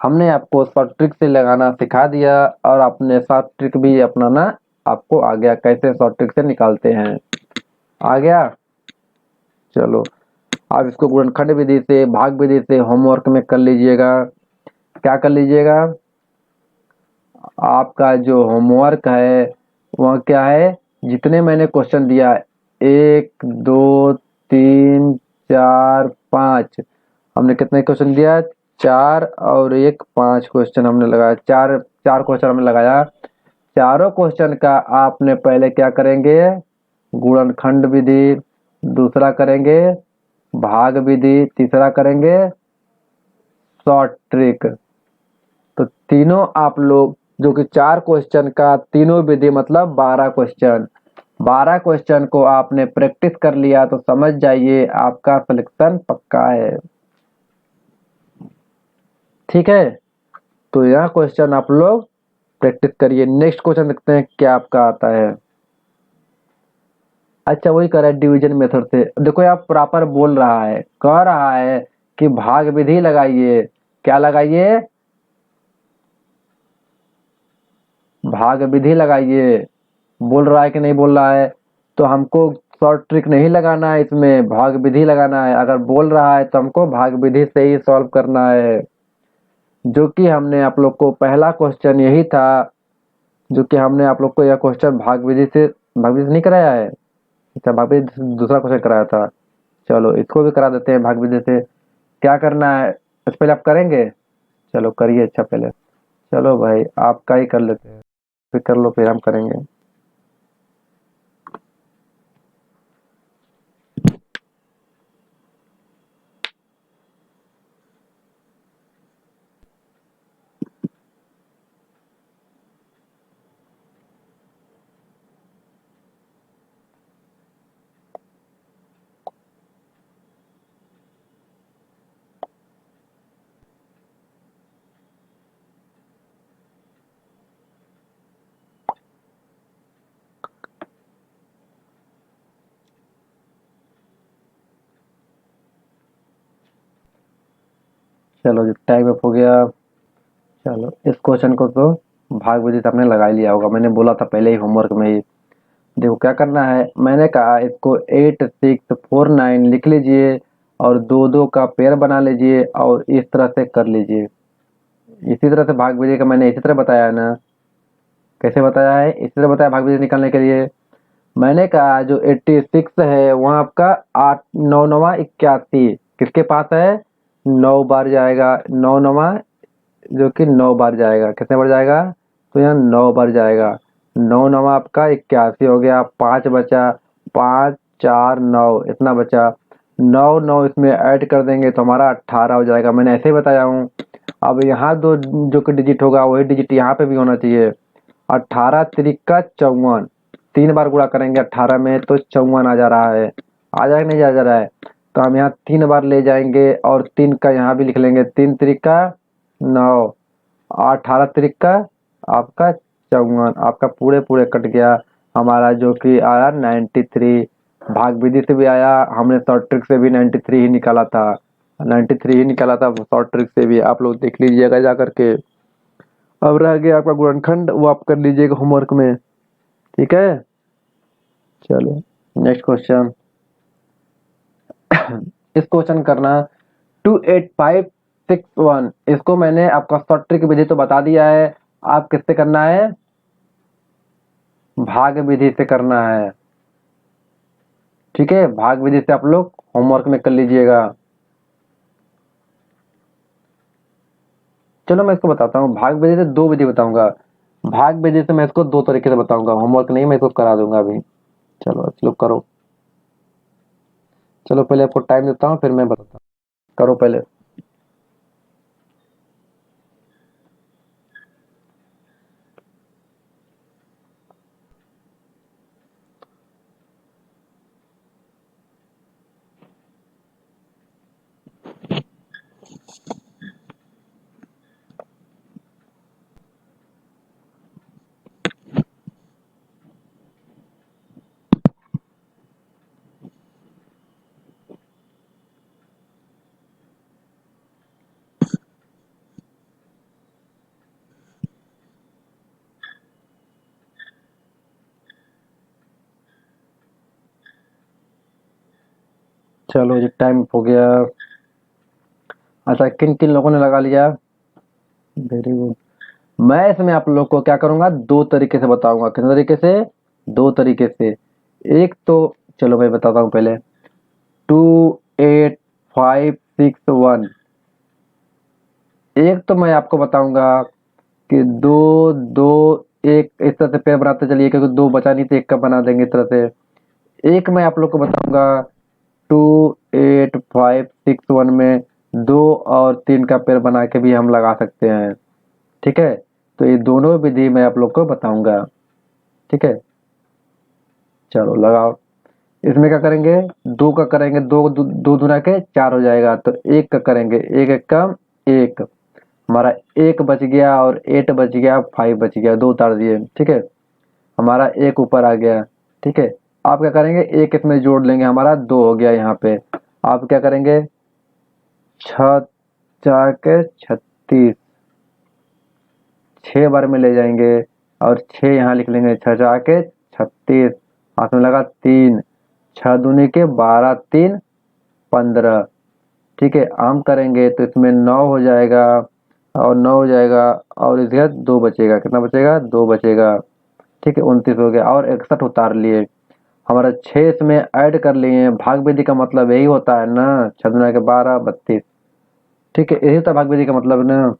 Speaker 1: हमने आपको शॉर्ट ट्रिक से लगाना सिखा दिया और आपने शॉर्ट ट्रिक भी अपनाना आपको आ गया, कैसे शॉर्ट ट्रिक से निकालते हैं, आ गया। चलो आप इसको गुणनखंड विधि से, भाग विधि से होमवर्क में कर लीजिएगा। क्या कर लीजिएगा, आपका जो होमवर्क है वह क्या है, जितने मैंने क्वेश्चन दिया 1 2 3 4 5, हमने कितने क्वेश्चन दिया, 4 और 1 5 क्वेश्चन हमने लगाया, चार चार क्वेश्चन हमने लगाया। चारों क्वेश्चन का आपने पहले क्या करेंगे, गुणनखंड विधि, दूसरा करेंगे भाग विधि, तीसरा करेंगे शॉर्ट ट्रिक। तो तीनों आप लोग जो कि 4 क्वेश्चन का तीनों विधि मतलब 12 क्वेश्चन, 12 क्वेश्चन को आपने प्रैक्टिस कर लिया तो समझ जाइए आपका सिलेक्शन पक्का है, ठीक है। तो यह क्वेश्चन आप लोग प्रैक्टिस करिए। नेक्स्ट क्वेश्चन देखते हैं क्या आपका आता है। अच्छा वही कर रहा है डिवीजन मेथड से। देखो यहाँ प्रॉपर बोल रहा है, कह रहा है कि भाग विधि लगाइए। क्या लगाइए, भाग विधि लगाइए। बोल रहा है कि नहीं बोल रहा है, तो हमको शॉर्ट ट्रिक नहीं लगाना है, इसमें भाग विधि लगाना है। अगर बोल रहा है तो हमको भाग विधि से ही सॉल्व करना है, जो कि हमने आप लोग को पहला क्वेश्चन यही था, जो कि हमने आप लोग को यह क्वेश्चन भाग विधि से नहीं कराया है। अच्छा, भाग विधि दूसरा क्वेश्चन कराया था। चलो इसको भी करा देते हैं भाग विधि से। क्या करना है इससे पहले आप करेंगे? चलो करिए। अच्छा पहले चलो भाई आपका ही कर लेते हैं, फिर कर लो फिर हम करेंगे। चलो जी टाइम अप हो गया। चलो इस क्वेश्चन को तो भाग विधि से आपने लगा ही लिया होगा, मैंने बोला था पहले ही होमवर्क में ही। देखो क्या करना है, मैंने कहा इसको 8 6 4 9 लिख लीजिए और दो दो का पेयर बना लीजिए और इस तरह से कर लीजिए। इसी तरह से भाग विधि का मैंने इसी तरह बताया है ना। कैसे बताया है? इसी तरह बताया भाग विधि निकालने के लिए। मैंने कहा जो 86 है वहाँ आपका 8 9 9 81 किसके पास है? 9 बार जाएगा। 9 9 जो कि 9 बार जाएगा। कितने बार जाएगा? तो यहाँ 9 बार जाएगा। 9 9 आपका 81 हो गया। 5 बचा, 5 4 9 इतना बचा। 9 9 इसमें ऐड कर देंगे तो हमारा 18 हो जाएगा। मैंने ऐसे ही बताया हूँ। अब यहाँ दो जो कि डिजिट होगा वही डिजिट यहाँ पे भी होना चाहिए। 18 तिरिका 54, 3 बार गुणा करेंगे 18 में तो 54 आ जा रहा है। आ जाएगा नहीं जा रहा है? तो हम यहाँ 3 बार ले जाएंगे और 3 का यहाँ भी लिख लेंगे। 3 तिरिका 9, 18 तिरिका आपका 54, आपका पूरे पूरे कट गया। हमारा जो कि आया 93। भाग विधि से भी आया, हमने शॉर्ट ट्रिक से भी 93 ही निकाला था। 93 ही निकाला था शॉर्ट ट्रिक से भी, आप लोग देख लीजिएगा जा करके। अब रह गया आपका गुणनखंड, वो आप कर लीजिएगा होमवर्क में, ठीक है। चलो नेक्स्ट क्वेश्चन। इस क्वेश्चन करना 28561, इसको मैंने आपका शॉर्ट ट्रिक विधि तो बता दिया है। आप किससे करना है? भाग विधि से करना है, ठीक है। भाग विधि से आप लोग होमवर्क में कर लीजिएगा। चलो मैं इसको बताता हूँ। भाग विधि से दो विधि बताऊंगा। भाग विधि से मैं इसको दो तरीके से बताऊंगा, होमवर्क नहीं, मैं इसको करा दूंगा अभी। चलो चलो करो। चलो पहले आपको टाइम देता हूँ फिर मैं बताता हूँ। करो पहले। चलो जी टाइम हो गया। अच्छा किन किन लोगों ने लगा लिया? Very good. मैं इसमें आप लोग को क्या करूंगा, दो तरीके से बताऊंगा। किस तरीके से? दो तरीके से। एक तो चलो मैं बताता हूँ पहले। 28561, एक तो मैं आपको बताऊंगा कि दो दो एक इस तरह से पेड़ बनाते चलिए, क्योंकि दो बचा नहीं तो एक का बना देंगे इस तरह से। एक मैं आप लोग को बताऊंगा 28561 में 2 और 3 का पेड़ बना के भी हम लगा सकते हैं, ठीक है। तो ये दोनों विधि मैं आप लोग को बताऊंगा, ठीक है। चलो लगाओ। इसमें क्या करेंगे, दो का करेंगे, दो दो, दो दुना के 4 हो जाएगा। तो एक का करेंगे, एक एक कम एक, हमारा एक बच गया और 8 बच गया, 5 बच गया, दो उतार दिए, ठीक है। हमारा एक ऊपर आ गया, ठीक है। आप क्या करेंगे, एक इसमें जोड़ लेंगे, हमारा 2 हो गया यहाँ पे। आप क्या करेंगे, 6 4 के 36, 6 बार में ले जाएंगे और 6 यहाँ लिख लेंगे। 6 4 के 36, हाथ में लगा 3, 6 दूनी के 12, 3 15। ठीक है, आम करेंगे तो इसमें 9 हो जाएगा और 9 हो जाएगा और इसके बाद 2 बचेगा। कितना बचेगा? 2 बचेगा। ठीक है, 29 हो गया और 61 उतार लिए। हमारा 6 इसमें ऐड कर लिए। भाग विधि का मतलब यही होता है ना, 6 दूना के 12, 32। ठीक है, यही था भाग विधि का मतलब ना।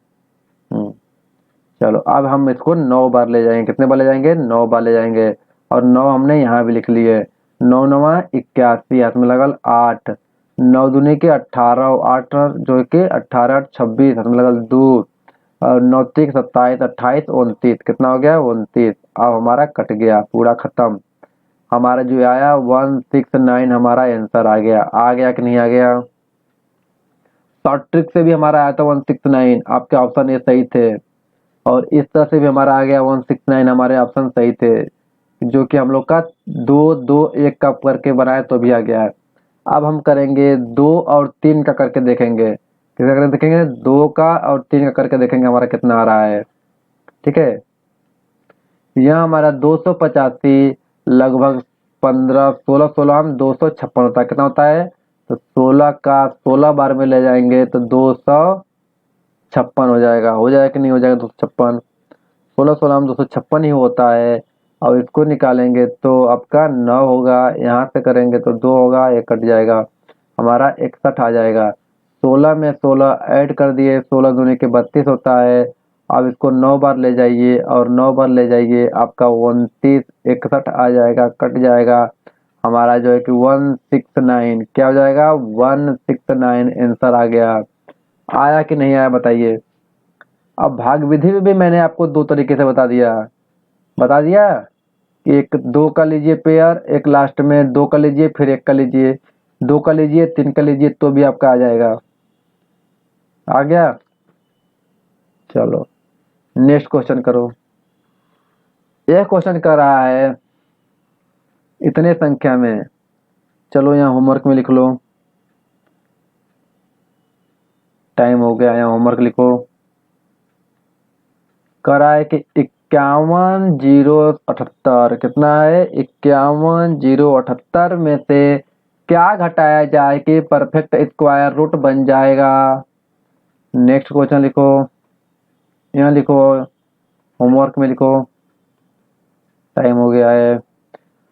Speaker 1: चलो अब हम इसको 9 बार ले जाएंगे। कितने बार ले जाएंगे? 9 बार ले जाएंगे। और 9 हमने यहाँ भी लिख लिए। 9 9 81, हाथ में लगल 8, 9 दूनी के 18, 8 जो कि 18 26, हाथ में लगल 2 और 9 3 27, 28 29। कितना हो गया? 29। अब हमारा कट गया, पूरा खत्म। हमारा जो आया 169 हमारा आंसर आ गया कि नहीं आ गया? शॉर्ट ट्रिक से भी हमारा आया था 169, आपके ऑप्शन ये सही थे। और इस तरह से भी हमारा आ गया 169, हमारे ऑप्शन सही थे। जो कि हम लोग का 2 2 1 का करके बनाए तो भी आ गया है। अब हम करेंगे 2 और 3 का करके देखेंगे। किसका करके देखेंगे? 2 का और 3 का करके देखेंगे हमारा कितना आ रहा है। ठीक है, यहाँ हमारा 285 लगभग 15 16 16 हम 256 होता है। कितना होता है? तो 16 का 16 बार में ले जाएंगे तो 256 हो जाएगा। हो जाएगा कि नहीं हो जाएगा? 256, 16 16 हम 256 ही होता है। और इसको निकालेंगे तो आपका 9 होगा। यहाँ से करेंगे तो 2 होगा, ये कट जाएगा, हमारा 61 आ जाएगा। 16 में 16 ऐड कर दिए, 16 दूनी के 32 होता है। अब इसको 9 बार ले जाइए और 9 बार ले जाइए, आपका 29 61 आ जाएगा, कट जाएगा। हमारा जो है कि 169 क्या हो जाएगा? 169 आंसर आ गया। आया कि नहीं आया बताइए? अब भाग विधि में भी मैंने आपको 2 तरीके से बता दिया कि एक 2 का लीजिए पेयर, एक लास्ट में 2 का लीजिए, फिर 1 का लीजिए, 2 का लीजिए, 3 का लीजिए तो भी आपका आ जाएगा। आ गया? चलो नेक्स्ट क्वेश्चन करो। यह क्वेश्चन कर रहा है इतने संख्या में। चलो यहाँ होमवर्क में लिख लो, टाइम हो गया, यहाँ होमवर्क लिखो। कर रहा है कि 51,078, कितना है? 51,078 में से क्या घटाया जाए कि परफेक्ट स्क्वायर रूट बन जाएगा? नेक्स्ट क्वेश्चन लिखो, यहाँ लिखो, होमवर्क में लिखो, टाइम हो गया है।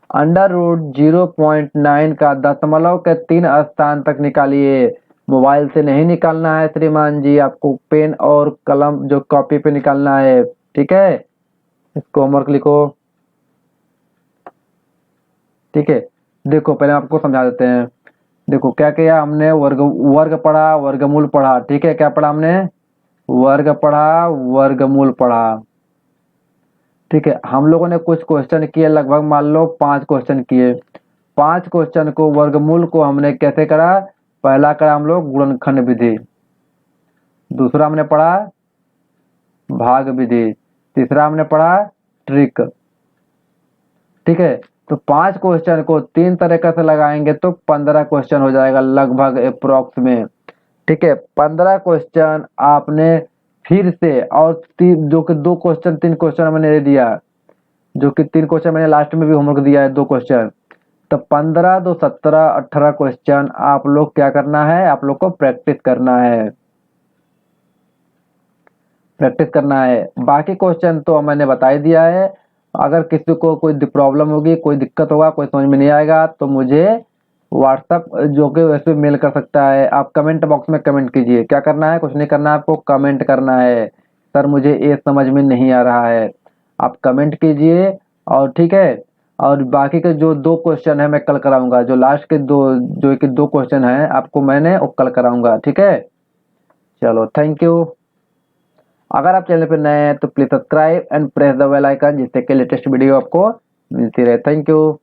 Speaker 1: अंडर रूट 0.9 का दशमलव के 3 स्थान तक निकालिए। मोबाइल से नहीं निकालना है श्रीमान जी, आपको पेन और कलम जो कॉपी पे निकालना है। ठीक है, इसको होमवर्क लिखो। ठीक है, देखो पहले आपको समझा देते हैं। देखो क्या किया हमने? वर्ग पढ़ा, वर्गमूल पढ़ा। ठीक है, क्या पढ़ा हमने? वर्ग पढ़ा, वर्गमूल पढ़ा। ठीक है, हम लोगों ने कुछ क्वेश्चन किए, लगभग मान लो 5 क्वेश्चन किए। 5 क्वेश्चन को वर्गमूल को हमने कैसे करा? पहला करा हम लोग गुणनखंड विधि, दूसरा हमने पढ़ा भाग विधि, तीसरा हमने पढ़ा ट्रिक। ठीक है, तो 5 क्वेश्चन को 3 तरीके से लगाएंगे तो 15 क्वेश्चन हो जाएगा लगभग अप्रोक्स में। ठीक है, 15 क्वेश्चन आपने फिर से और जो कि 2 क्वेश्चन 3 क्वेश्चन मैंने दे दिया, जो कि 3 क्वेश्चन मैंने लास्ट में भी होमवर्क दिया है 2 क्वेश्चन। तो 15 2 17 18 क्वेश्चन आप लोग क्या करना है? आप लोग को प्रैक्टिस करना है, प्रैक्टिस करना है। बाकी क्वेश्चन तो मैंने बता ही दिया है। अगर किसी को कोई प्रॉब्लम होगी, कोई दिक्कत होगा, कोई समझ में नहीं आएगा तो मुझे व्हाट्सअप जो कि वैसे मेल कर सकता है। आप कमेंट बॉक्स में कमेंट कीजिए। क्या करना है? कुछ नहीं करना है, आपको कमेंट करना है, सर मुझे ये समझ में नहीं आ रहा है। आप कमेंट कीजिए। और ठीक है, और बाकी के जो 2 क्वेश्चन है मैं कल कराऊंगा। जो लास्ट के 2 क्वेश्चन है आपको मैंने वो कल कराऊंगा। ठीक है, चलो थैंक यू। अगर आप चैनल पर नए हैं तो please subscribe and press the bell icon, जिससे कि लेटेस्ट वीडियो आपको मिलती रहे। Thank you.